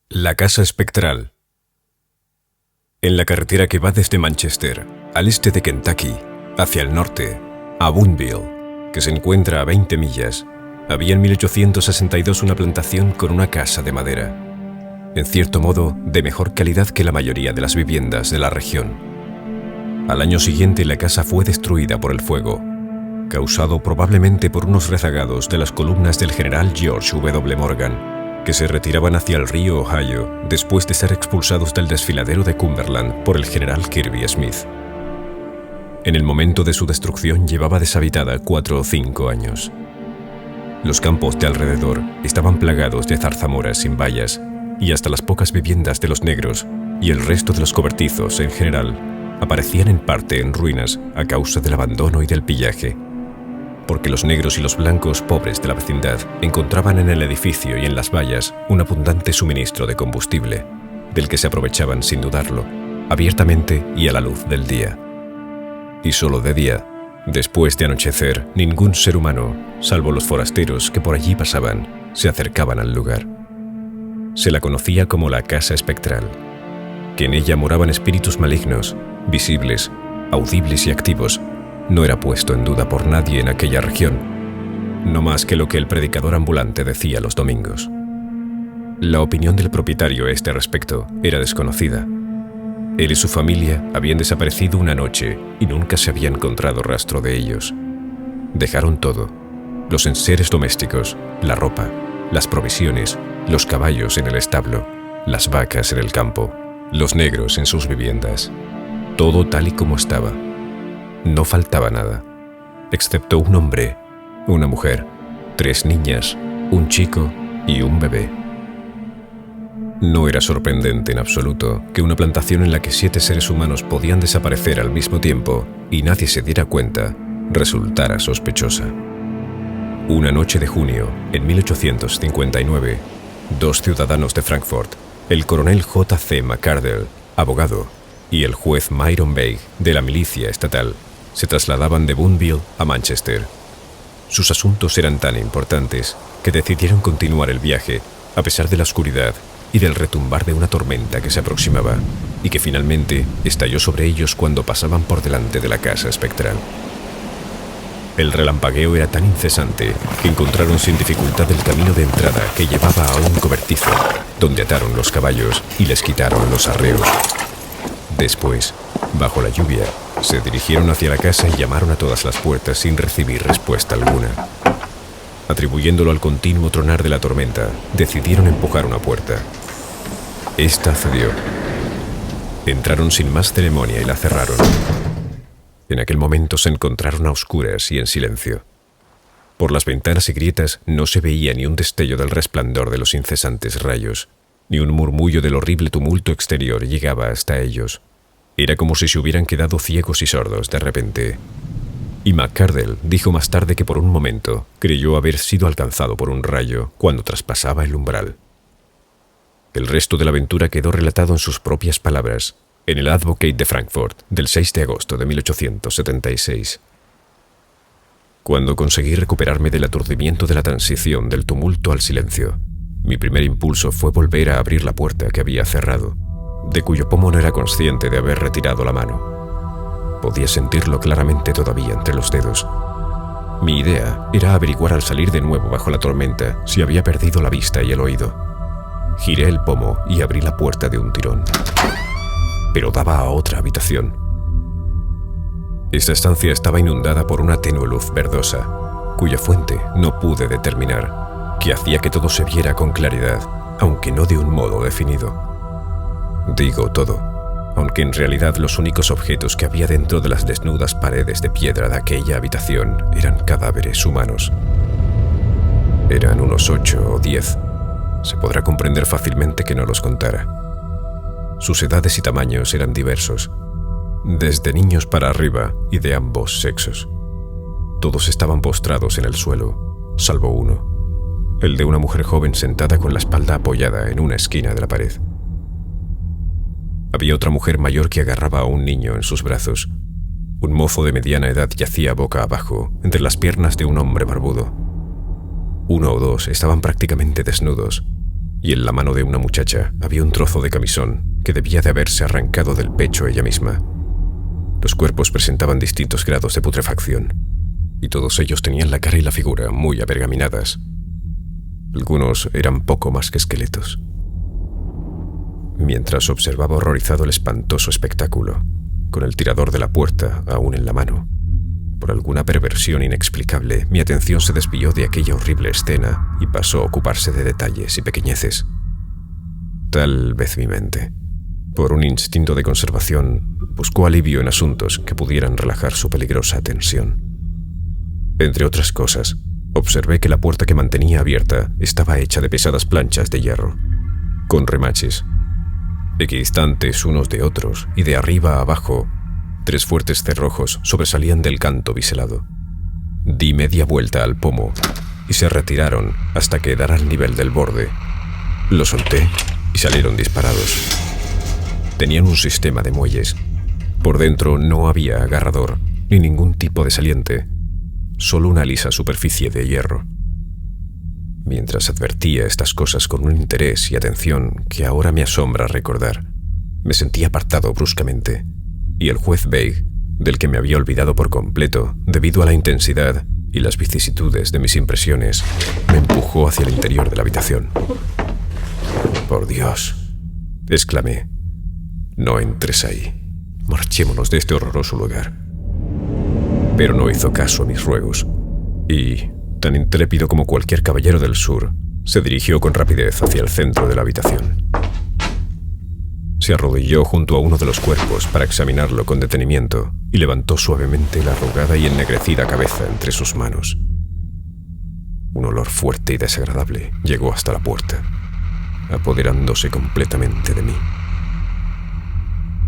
La casa espectral. En la carretera que va desde Manchester, al este de Kentucky, hacia el norte, a Boonville, que se encuentra a 20 millas, había en 1862 una plantación con una casa de madera, en cierto modo de mejor calidad que la mayoría de las viviendas de la región. Al año siguiente la casa fue destruida por el fuego, causado probablemente por unos rezagados de las columnas del general George W. Morgan, que se retiraban hacia el río Ohio después de ser expulsados del desfiladero de Cumberland por el general Kirby Smith. En el momento de su destrucción llevaba deshabitada 4 o 5 años. Los campos de alrededor estaban plagados de zarzamoras sin vallas y hasta las pocas viviendas de los negros y el resto de los cobertizos en general aparecían en parte en ruinas a causa del abandono y del pillaje, porque los negros y los blancos pobres de la vecindad encontraban en el edificio y en las vallas un abundante suministro de combustible, del que se aprovechaban sin dudarlo, abiertamente y a la luz del día. Y solo de día, después de anochecer, ningún ser humano, salvo los forasteros que por allí pasaban, se acercaban al lugar. Se la conocía como la casa espectral, que en ella moraban espíritus malignos, visibles, audibles y activos. No era puesto en duda por nadie en aquella región, no más que lo que el predicador ambulante decía los domingos. La opinión del propietario a este respecto era desconocida. Él y su familia habían desaparecido una noche y nunca se había encontrado rastro de ellos. Dejaron todo: los enseres domésticos, la ropa, las provisiones, los caballos en el establo, las vacas en el campo, los negros en sus viviendas. Todo tal y como estaba. No faltaba nada, excepto un hombre, una mujer, 3 niñas, un chico y un bebé. No era sorprendente en absoluto que una plantación en la que 7 seres humanos podían desaparecer al mismo tiempo y nadie se diera cuenta resultara sospechosa. Una noche de junio, en 1859, 2 ciudadanos de Frankfurt, el coronel J.C. McCardle, abogado, y el juez Myron Begg, de la milicia estatal, se trasladaban de Boonville a Manchester. Sus asuntos eran tan importantes que decidieron continuar el viaje a pesar de la oscuridad y del retumbar de una tormenta que se aproximaba y que finalmente estalló sobre ellos cuando pasaban por delante de la casa espectral. El relampagueo era tan incesante que encontraron sin dificultad el camino de entrada que llevaba a un cobertizo, donde ataron los caballos y les quitaron los arreos. Después, bajo la lluvia, se dirigieron hacia la casa y llamaron a todas las puertas sin recibir respuesta alguna. Atribuyéndolo al continuo tronar de la tormenta, decidieron empujar una puerta. Esta cedió. Entraron sin más ceremonia y la cerraron. En aquel momento se encontraron a oscuras y en silencio. Por las ventanas y grietas no se veía ni un destello del resplandor de los incesantes rayos, ni un murmullo del horrible tumulto exterior llegaba hasta ellos. Era como si se hubieran quedado ciegos y sordos de repente. Y McCardle dijo más tarde que por un momento creyó haber sido alcanzado por un rayo cuando traspasaba el umbral. El resto de la aventura quedó relatado en sus propias palabras, en el Advocate de Frankfurt del 6 de agosto de 1876. Cuando conseguí recuperarme del aturdimiento de la transición del tumulto al silencio, mi primer impulso fue volver a abrir la puerta que había cerrado, de cuyo pomo no era consciente de haber retirado la mano. Podía sentirlo claramente todavía entre los dedos. Mi idea era averiguar al salir de nuevo bajo la tormenta si había perdido la vista y el oído. Giré el pomo y abrí la puerta de un tirón. Pero daba a otra habitación. Esta estancia estaba inundada por una tenue luz verdosa, cuya fuente no pude determinar, que hacía que todo se viera con claridad, aunque no de un modo definido. Digo todo, aunque en realidad los únicos objetos que había dentro de las desnudas paredes de piedra de aquella habitación eran cadáveres humanos. Eran unos 8 o 10. Se podrá comprender fácilmente que no los contara. Sus edades y tamaños eran diversos, desde niños para arriba y de ambos sexos. Todos estaban postrados en el suelo, salvo uno, el de una mujer joven sentada con la espalda apoyada en una esquina de la pared. Había otra mujer mayor que agarraba a un niño en sus brazos. Un mozo de mediana edad yacía boca abajo entre las piernas de un hombre barbudo. Uno o dos estaban prácticamente desnudos, y en la mano de una muchacha había un trozo de camisón que debía de haberse arrancado del pecho ella misma. Los cuerpos presentaban distintos grados de putrefacción, y todos ellos tenían la cara y la figura muy apergaminadas. Algunos eran poco más que esqueletos. Mientras observaba horrorizado el espantoso espectáculo, con el tirador de la puerta aún en la mano, por alguna perversión inexplicable, mi atención se desvió de aquella horrible escena y pasó a ocuparse de detalles y pequeñeces. Tal vez mi mente, por un instinto de conservación, buscó alivio en asuntos que pudieran relajar su peligrosa tensión. Entre otras cosas, observé que la puerta que mantenía abierta estaba hecha de pesadas planchas de hierro, con remaches, equidistantes unos de otros, y de arriba a abajo, 3 fuertes cerrojos sobresalían del canto biselado. Di media vuelta al pomo y se retiraron hasta quedar al nivel del borde. Lo solté y salieron disparados. Tenían un sistema de muelles. Por dentro no había agarrador ni ningún tipo de saliente, solo una lisa superficie de hierro. Mientras advertía estas cosas con un interés y atención que ahora me asombra recordar, me sentí apartado bruscamente, y el juez Beg, del que me había olvidado por completo debido a la intensidad y las vicisitudes de mis impresiones, me empujó hacia el interior de la habitación. «Por Dios», exclamé, «no entres ahí. Marchémonos de este horroroso lugar». Pero no hizo caso a mis ruegos, y, tan intrépido como cualquier caballero del sur, se dirigió con rapidez hacia el centro de la habitación. Se arrodilló junto a uno de los cuerpos para examinarlo con detenimiento y levantó suavemente la arrugada y ennegrecida cabeza entre sus manos. Un olor fuerte y desagradable llegó hasta la puerta, apoderándose completamente de mí.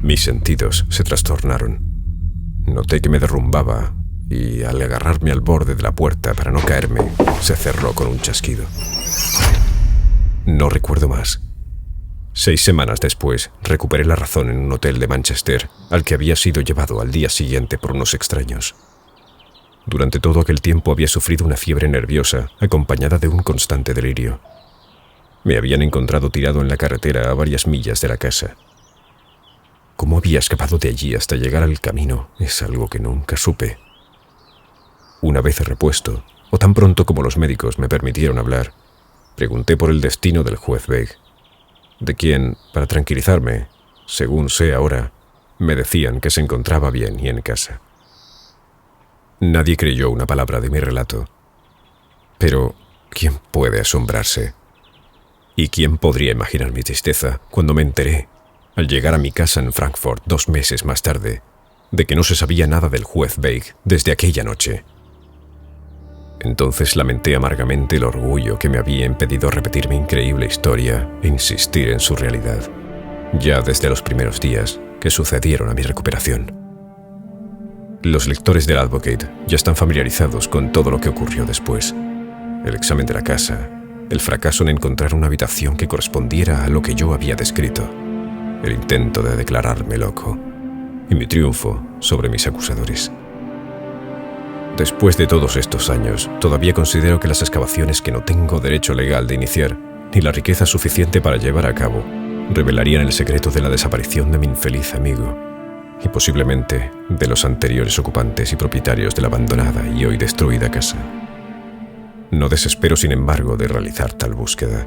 Mis sentidos se trastornaron. Noté que me derrumbaba y, al agarrarme al borde de la puerta para no caerme, se cerró con un chasquido. No recuerdo más. 6 semanas después, recuperé la razón en un hotel de Manchester al que había sido llevado al día siguiente por unos extraños. Durante todo aquel tiempo había sufrido una fiebre nerviosa acompañada de un constante delirio. Me habían encontrado tirado en la carretera a varias millas de la casa. ¿Cómo había escapado de allí hasta llegar al camino? Es algo que nunca supe. Una vez repuesto, o tan pronto como los médicos me permitieron hablar, pregunté por el destino del juez Beg, de quien, para tranquilizarme, según sé ahora, me decían que se encontraba bien y en casa. Nadie creyó una palabra de mi relato. Pero, ¿quién puede asombrarse? ¿Y quién podría imaginar mi tristeza cuando me enteré, al llegar a mi casa en Frankfurt 2 meses más tarde, de que no se sabía nada del juez Beg desde aquella noche? Entonces lamenté amargamente el orgullo que me había impedido repetir mi increíble historia e insistir en su realidad, ya desde los primeros días que sucedieron a mi recuperación. Los lectores del Advocate ya están familiarizados con todo lo que ocurrió después. El examen de la casa, el fracaso en encontrar una habitación que correspondiera a lo que yo había descrito, el intento de declararme loco y mi triunfo sobre mis acusadores. Después de todos estos años, todavía considero que las excavaciones que no tengo derecho legal de iniciar, ni la riqueza suficiente para llevar a cabo, revelarían el secreto de la desaparición de mi infeliz amigo y posiblemente de los anteriores ocupantes y propietarios de la abandonada y hoy destruida casa. No desespero, sin embargo, de realizar tal búsqueda,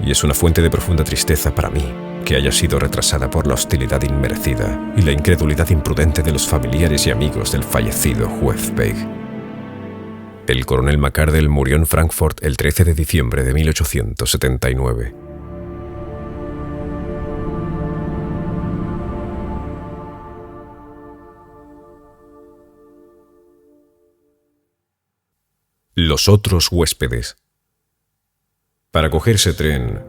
y es una fuente de profunda tristeza para mí que haya sido retrasada por la hostilidad inmerecida y la incredulidad imprudente de los familiares y amigos del fallecido juez Peig. El coronel McArdle murió en Frankfurt el 13 de diciembre de 1879. Los otros huéspedes. Para cogerse tren,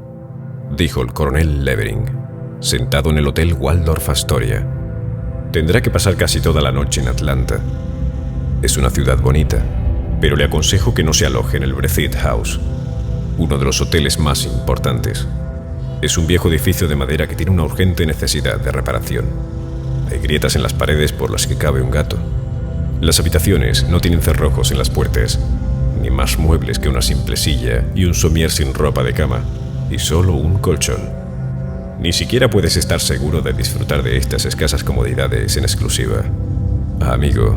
dijo el coronel Levering, sentado en el Hotel Waldorf Astoria, tendrá que pasar casi toda la noche en Atlanta. Es una ciudad bonita, pero le aconsejo que no se aloje en el Breathitt House, uno de los hoteles más importantes. Es un viejo edificio de madera que tiene una urgente necesidad de reparación. Hay grietas en las paredes por las que cabe un gato. Las habitaciones no tienen cerrojos en las puertas, ni más muebles que una simple silla y un somier sin ropa de cama, y solo un colchón. Ni siquiera puedes estar seguro de disfrutar de estas escasas comodidades en exclusiva. Amigo,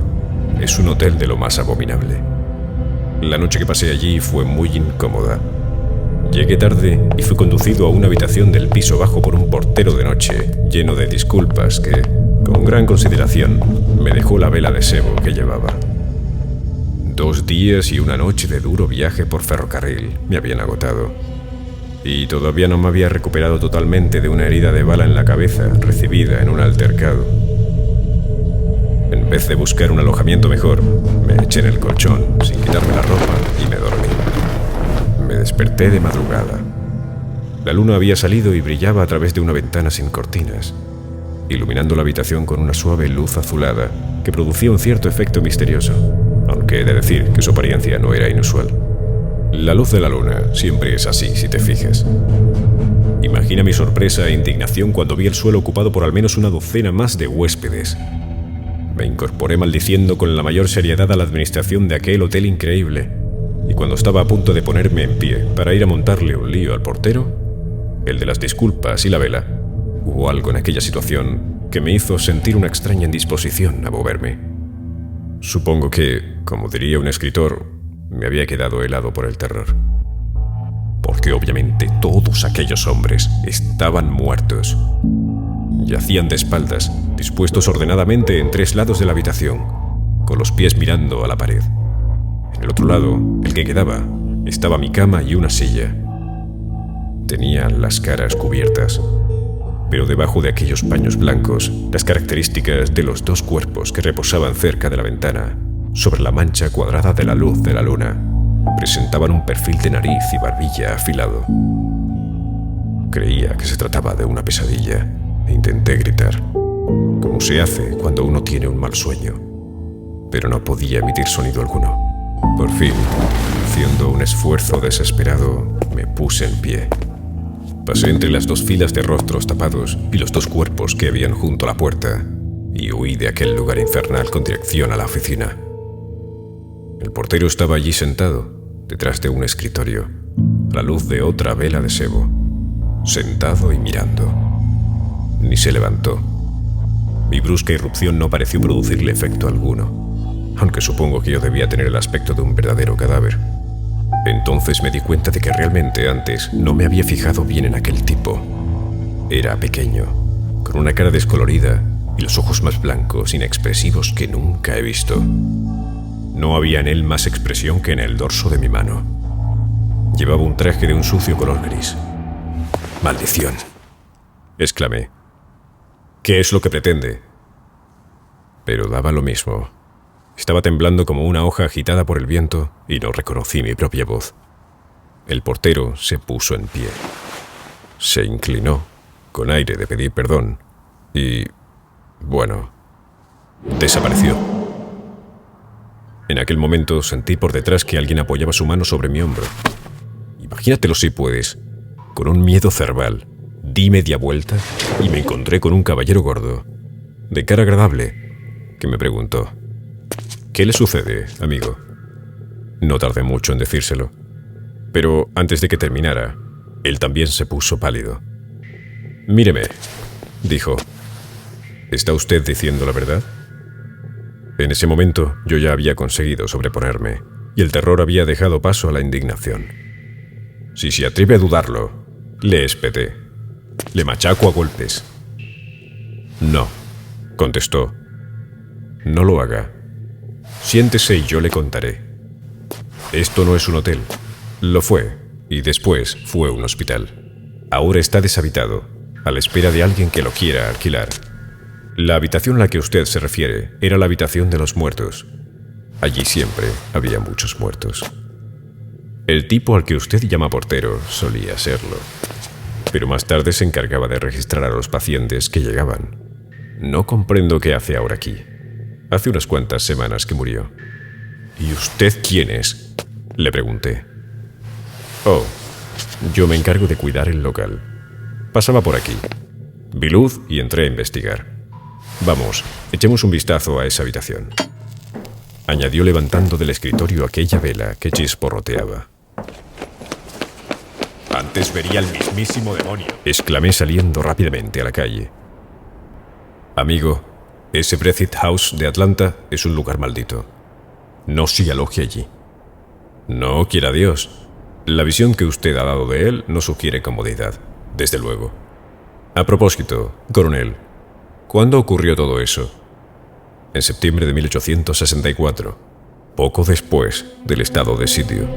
es un hotel de lo más abominable. La noche que pasé allí fue muy incómoda. Llegué tarde y fui conducido a una habitación del piso bajo por un portero de noche, lleno de disculpas que, con gran consideración, me dejó la vela de sebo que llevaba. 2 días y una noche de duro viaje por ferrocarril me habían agotado, y todavía no me había recuperado totalmente de una herida de bala en la cabeza recibida en un altercado. En vez de buscar un alojamiento mejor, me eché en el colchón sin quitarme la ropa y me dormí. Me desperté de madrugada. La luna había salido y brillaba a través de una ventana sin cortinas, iluminando la habitación con una suave luz azulada que producía un cierto efecto misterioso, aunque he de decir que su apariencia no era inusual. La luz de la luna siempre es así, si te fijas. Imagina mi sorpresa e indignación cuando vi el suelo ocupado por al menos una docena más de huéspedes. Me incorporé maldiciendo con la mayor seriedad a la administración de aquel hotel increíble, y cuando estaba a punto de ponerme en pie para ir a montarle un lío al portero, el de las disculpas y la vela, hubo algo en aquella situación que me hizo sentir una extraña indisposición a moverme. Supongo que, como diría un escritor, me había quedado helado por el terror. Porque obviamente todos aquellos hombres estaban muertos. Yacían de espaldas, dispuestos ordenadamente en 3 lados de la habitación, con los pies mirando a la pared. En el otro lado, el que quedaba, estaba mi cama y una silla. Tenían las caras cubiertas, pero debajo de aquellos paños blancos, las características de los 2 cuerpos que reposaban cerca de la ventana, sobre la mancha cuadrada de la luz de la luna, presentaban un perfil de nariz y barbilla afilado. Creía que se trataba de una pesadilla e intenté gritar, como se hace cuando uno tiene un mal sueño, pero no podía emitir sonido alguno. Por fin, haciendo un esfuerzo desesperado, me puse en pie. Pasé entre las 2 filas de rostros tapados y los 2 cuerpos que habían junto a la puerta y huí de aquel lugar infernal con dirección a la oficina. El portero estaba allí sentado, detrás de un escritorio, a la luz de otra vela de sebo, sentado y mirando. Ni se levantó. Mi brusca irrupción no pareció producirle efecto alguno, aunque supongo que yo debía tener el aspecto de un verdadero cadáver. Entonces me di cuenta de que realmente antes no me había fijado bien en aquel tipo. Era pequeño, con una cara descolorida y los ojos más blancos, inexpresivos que nunca he visto. No había en él más expresión que en el dorso de mi mano. Llevaba un traje de un sucio color gris. «¡Maldición!», exclamé. «¿Qué es lo que pretende?». Pero daba lo mismo. Estaba temblando como una hoja agitada por el viento y no reconocí mi propia voz. El portero se puso en pie. Se inclinó, con aire de pedir perdón, y, bueno, desapareció. En aquel momento sentí por detrás que alguien apoyaba su mano sobre mi hombro. Imagínatelo si puedes. Con un miedo cerval, di media vuelta y me encontré con un caballero gordo, de cara agradable, que me preguntó: «¿Qué le sucede, amigo?». No tardé mucho en decírselo, pero antes de que terminara, él también se puso pálido. «Míreme», dijo. «¿Está usted diciendo la verdad?». En ese momento yo ya había conseguido sobreponerme y el terror había dejado paso a la indignación. «Si se atreve a dudarlo», le espeté, «le machaco a golpes». «No», contestó. «No lo haga. Siéntese y yo le contaré. Esto no es un hotel. Lo fue, y después fue un hospital. Ahora está deshabitado, a la espera de alguien que lo quiera alquilar. La habitación a la que usted se refiere era la habitación de los muertos. Allí siempre había muchos muertos. El tipo al que usted llama portero solía serlo, pero más tarde se encargaba de registrar a los pacientes que llegaban. No comprendo qué hace ahora aquí. Hace unas cuantas semanas que murió». «¿Y usted quién es?», le pregunté. «Oh, yo me encargo de cuidar el local. Pasaba por aquí. Vi luz y entré a investigar. Vamos, echemos un vistazo a esa habitación», añadió levantando del escritorio aquella vela que chisporroteaba. «Antes vería al mismísimo demonio», exclamé saliendo rápidamente a la calle. «Amigo, ese Breathitt House de Atlanta es un lugar maldito. No se aloje allí. No quiera Dios. La visión que usted ha dado de él no sugiere comodidad, desde luego. A propósito, coronel, ¿cuándo ocurrió todo eso?». «En septiembre de 1864, poco después del estado de sitio».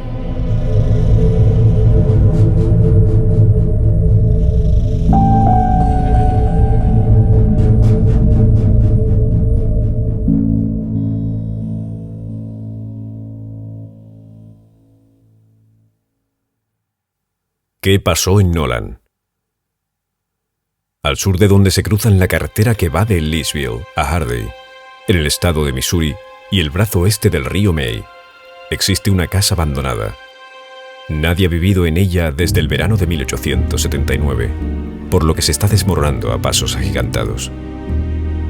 ¿Qué pasó en Nolan? Al sur de donde se cruzan la carretera que va de Leesville a Hardy, en el estado de Missouri y el brazo este del río May, existe una casa abandonada. Nadie ha vivido en ella desde el verano de 1879, por lo que se está desmoronando a pasos agigantados.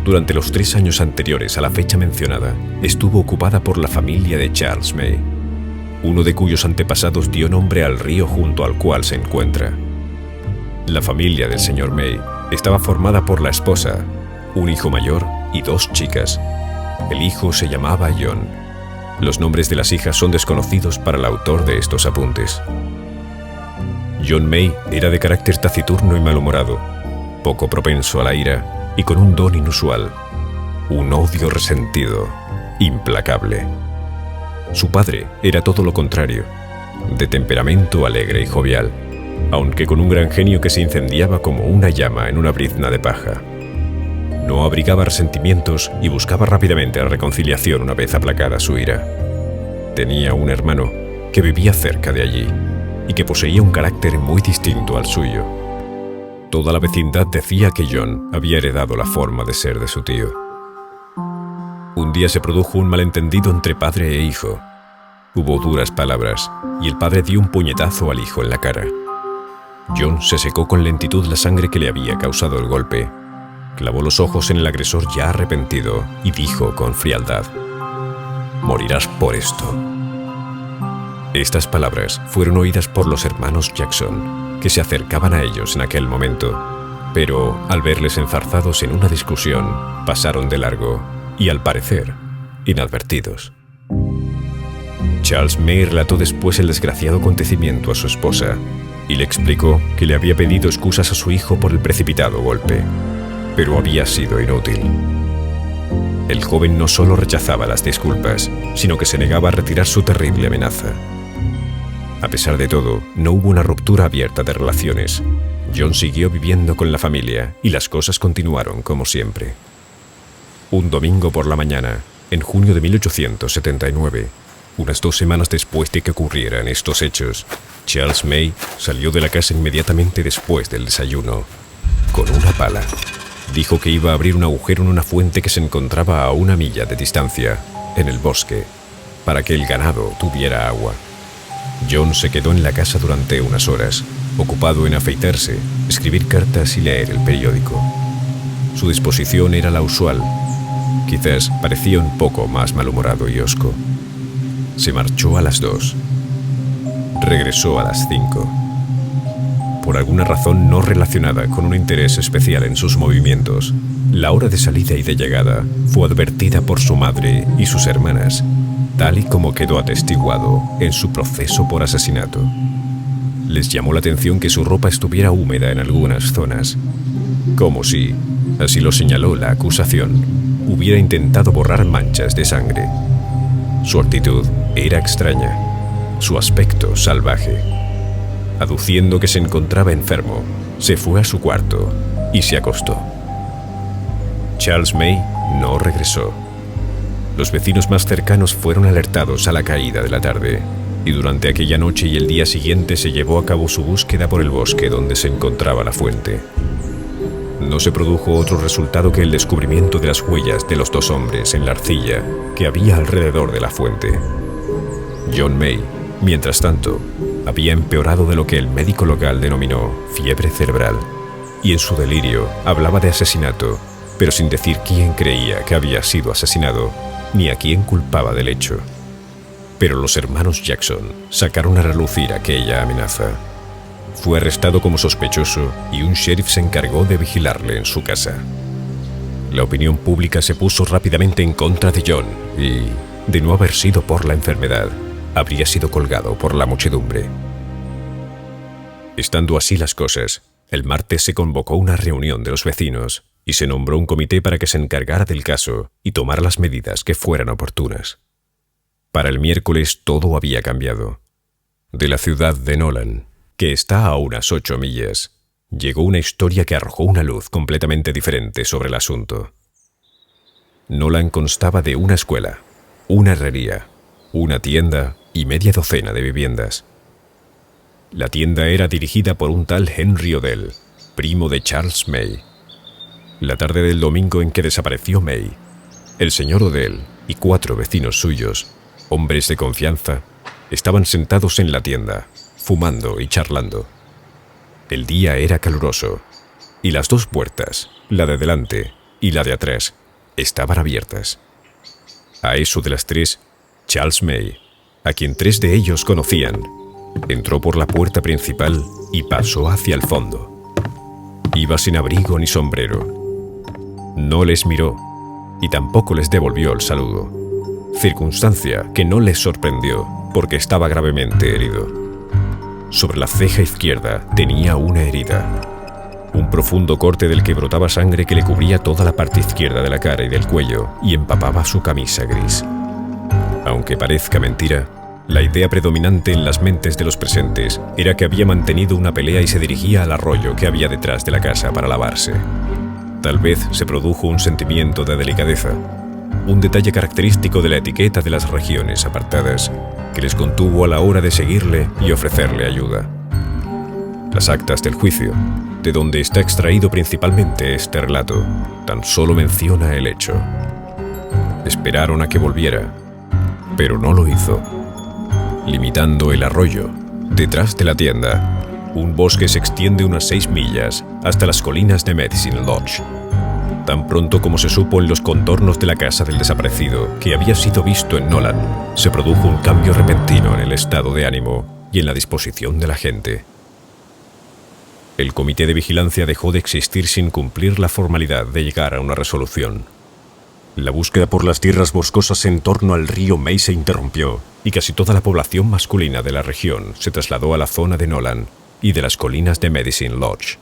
Durante los 3 años anteriores a la fecha mencionada, estuvo ocupada por la familia de Charles May, uno de cuyos antepasados dio nombre al río junto al cual se encuentra. La familia del señor May estaba formada por la esposa, un hijo mayor y 2 chicas. El hijo se llamaba John. Los nombres de las hijas son desconocidos para el autor de estos apuntes. John May era de carácter taciturno y malhumorado, poco propenso a la ira y con un don inusual, un odio resentido, implacable. Su padre era todo lo contrario, de temperamento alegre y jovial, aunque con un gran genio que se incendiaba como una llama en una brizna de paja. No abrigaba resentimientos y buscaba rápidamente la reconciliación una vez aplacada su ira. Tenía un hermano que vivía cerca de allí y que poseía un carácter muy distinto al suyo. Toda la vecindad decía que John había heredado la forma de ser de su tío. Un día se produjo un malentendido entre padre e hijo. Hubo duras palabras y el padre dio un puñetazo al hijo en la cara. John se secó con lentitud la sangre que le había causado el golpe, clavó los ojos en el agresor ya arrepentido y dijo con frialdad: «Morirás por esto». Estas palabras fueron oídas por los hermanos Jackson, que se acercaban a ellos en aquel momento, pero al verles enzarzados en una discusión, pasaron de largo y, al parecer, inadvertidos. Charles May relató después el desgraciado acontecimiento a su esposa y le explicó que le había pedido excusas a su hijo por el precipitado golpe, pero había sido inútil. El joven no solo rechazaba las disculpas, sino que se negaba a retirar su terrible amenaza. A pesar de todo, no hubo una ruptura abierta de relaciones. John siguió viviendo con la familia y las cosas continuaron como siempre. Un domingo por la mañana, en junio de 1879, unas 2 semanas después de que ocurrieran estos hechos, Charles May salió de la casa inmediatamente después del desayuno, con una pala. Dijo que iba a abrir un agujero en una fuente que se encontraba a 1 milla de distancia, en el bosque, para que el ganado tuviera agua. John se quedó en la casa durante unas horas, ocupado en afeitarse, escribir cartas y leer el periódico. Su disposición era la usual. Quizás parecía un poco más malhumorado y hosco. Se marchó a las 2. Regresó a las 5. Por alguna razón no relacionada con un interés especial en sus movimientos, la hora de salida y de llegada fue advertida por su madre y sus hermanas, tal y como quedó atestiguado en su proceso por asesinato. Les llamó la atención que su ropa estuviera húmeda en algunas zonas, como si, así lo señaló la acusación, hubiera intentado borrar manchas de sangre. Su actitud era extraña, su aspecto salvaje. Aduciendo que se encontraba enfermo, se fue a su cuarto y se acostó. Charles May no regresó. Los vecinos más cercanos fueron alertados a la caída de la tarde, y durante aquella noche y el día siguiente se llevó a cabo su búsqueda por el bosque donde se encontraba la fuente. No se produjo otro resultado que el descubrimiento de las huellas de los 2 hombres en la arcilla que había alrededor de la fuente. John May, mientras tanto, había empeorado de lo que el médico local denominó fiebre cerebral, y en su delirio hablaba de asesinato, pero sin decir quién creía que había sido asesinado, ni a quién culpaba del hecho. Pero los hermanos Jackson sacaron a relucir aquella amenaza. Fue arrestado como sospechoso y un sheriff se encargó de vigilarle en su casa. La opinión pública se puso rápidamente en contra de John y, de no haber sido por la enfermedad, habría sido colgado por la muchedumbre. Estando así las cosas, el martes se convocó una reunión de los vecinos y se nombró un comité para que se encargara del caso y tomara las medidas que fueran oportunas. Para el miércoles todo había cambiado. De la ciudad de Nolan, que está a unas 8 millas, llegó una historia que arrojó una luz completamente diferente sobre el asunto. Nolan constaba de una escuela, una herrería, una tienda y media docena de viviendas. La tienda era dirigida por un tal Henry Odell, primo de Charles May. La tarde del domingo en que desapareció May, el señor Odell y 4 vecinos suyos, hombres de confianza, estaban sentados en la tienda, fumando y charlando. El día era caluroso, y las 2 puertas, la de delante y la de atrás, estaban abiertas. A eso de las 3, Charles May, a quien 3 de ellos conocían, entró por la puerta principal y pasó hacia el fondo. Iba sin abrigo ni sombrero. No les miró y tampoco les devolvió el saludo, circunstancia que no les sorprendió porque estaba gravemente herido. Sobre la ceja izquierda tenía una herida, un profundo corte del que brotaba sangre que le cubría toda la parte izquierda de la cara y del cuello y empapaba su camisa gris. Aunque parezca mentira, la idea predominante en las mentes de los presentes era que había mantenido una pelea y se dirigía al arroyo que había detrás de la casa para lavarse. Tal vez se produjo un sentimiento de delicadeza, un detalle característico de la etiqueta de las regiones apartadas, que les contuvo a la hora de seguirle y ofrecerle ayuda. Las actas del juicio, de donde está extraído principalmente este relato, tan solo menciona el hecho. Esperaron a que volviera, pero no lo hizo. Limitando el arroyo, detrás de la tienda, un bosque se extiende unas 6 millas hasta las colinas de Medicine Lodge. Tan pronto como se supo en los contornos de la casa del desaparecido que había sido visto en Nolan, se produjo un cambio repentino en el estado de ánimo y en la disposición de la gente. El comité de vigilancia dejó de existir sin cumplir la formalidad de llegar a una resolución. La búsqueda por las tierras boscosas en torno al río May se interrumpió y casi toda la población masculina de la región se trasladó a la zona de Nolan y de las colinas de Medicine Lodge.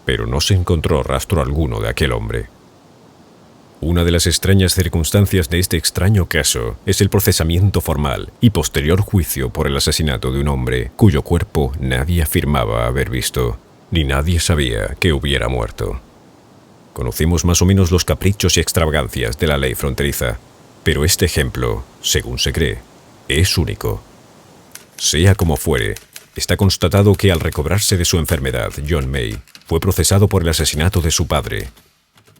Pero no se encontró rastro alguno de aquel hombre. Una de las extrañas circunstancias de este extraño caso es el procesamiento formal y posterior juicio por el asesinato de un hombre cuyo cuerpo nadie afirmaba haber visto, ni nadie sabía que hubiera muerto. Conocimos más o menos los caprichos y extravagancias de la ley fronteriza, pero este ejemplo, según se cree, es único. Sea como fuere, está constatado que al recobrarse de su enfermedad, John May fue procesado por el asesinato de su padre.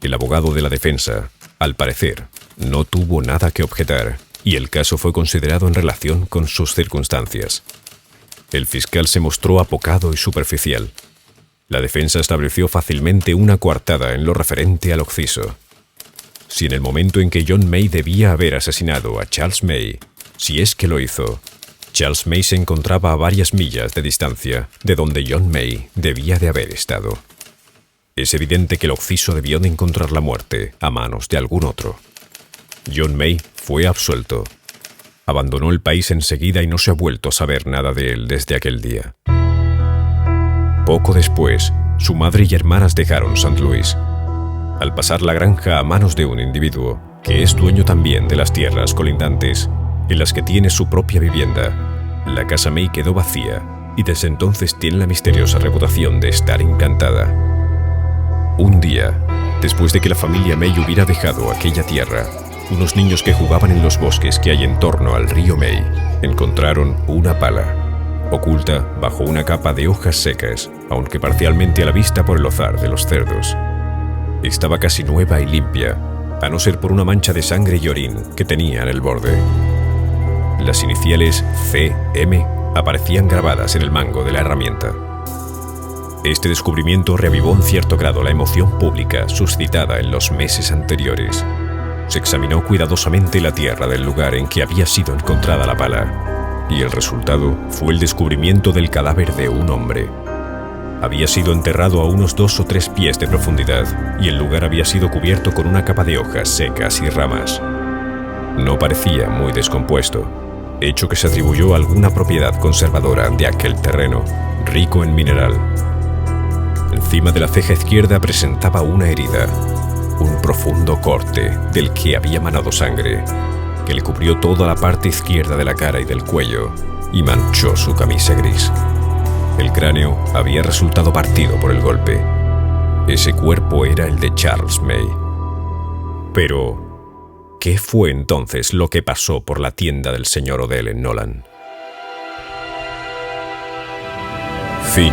El abogado de la defensa, al parecer, no tuvo nada que objetar y el caso fue considerado en relación con sus circunstancias. El fiscal se mostró apocado y superficial. La defensa estableció fácilmente una coartada en lo referente al occiso. Si en el momento en que John May debía haber asesinado a Charles May, si es que lo hizo, Charles May se encontraba a varias millas de distancia de donde John May debía de haber estado. Es evidente que el occiso debió de encontrar la muerte a manos de algún otro. John May fue absuelto. Abandonó el país enseguida y no se ha vuelto a saber nada de él desde aquel día. Poco después, su madre y hermanas dejaron St. Louis. Al pasar la granja a manos de un individuo, que es dueño también de las tierras colindantes, en las que tiene su propia vivienda, la casa May quedó vacía y desde entonces tiene la misteriosa reputación de estar encantada. Un día, después de que la familia May hubiera dejado aquella tierra, unos niños que jugaban en los bosques que hay en torno al río May encontraron una pala, oculta bajo una capa de hojas secas, aunque parcialmente a la vista por el ozar de los cerdos. Estaba casi nueva y limpia, a no ser por una mancha de sangre y orín que tenía en el borde. Las iniciales CM aparecían grabadas en el mango de la herramienta. Este descubrimiento reavivó en cierto grado la emoción pública suscitada en los meses anteriores. Se examinó cuidadosamente la tierra del lugar en que había sido encontrada la pala, y el resultado fue el descubrimiento del cadáver de un hombre. Había sido enterrado a unos 2 o 3 pies de profundidad, y el lugar había sido cubierto con una capa de hojas secas y ramas. No parecía muy descompuesto, hecho que se atribuyó a alguna propiedad conservadora de aquel terreno, rico en mineral. Encima de la ceja izquierda presentaba una herida, un profundo corte del que había manado sangre, que le cubrió toda la parte izquierda de la cara y del cuello y manchó su camisa gris. El cráneo había resultado partido por el golpe. Ese cuerpo era el de Charles May. Pero, ¿qué fue entonces lo que pasó por la tienda del señor Odell en Nolan? Fin.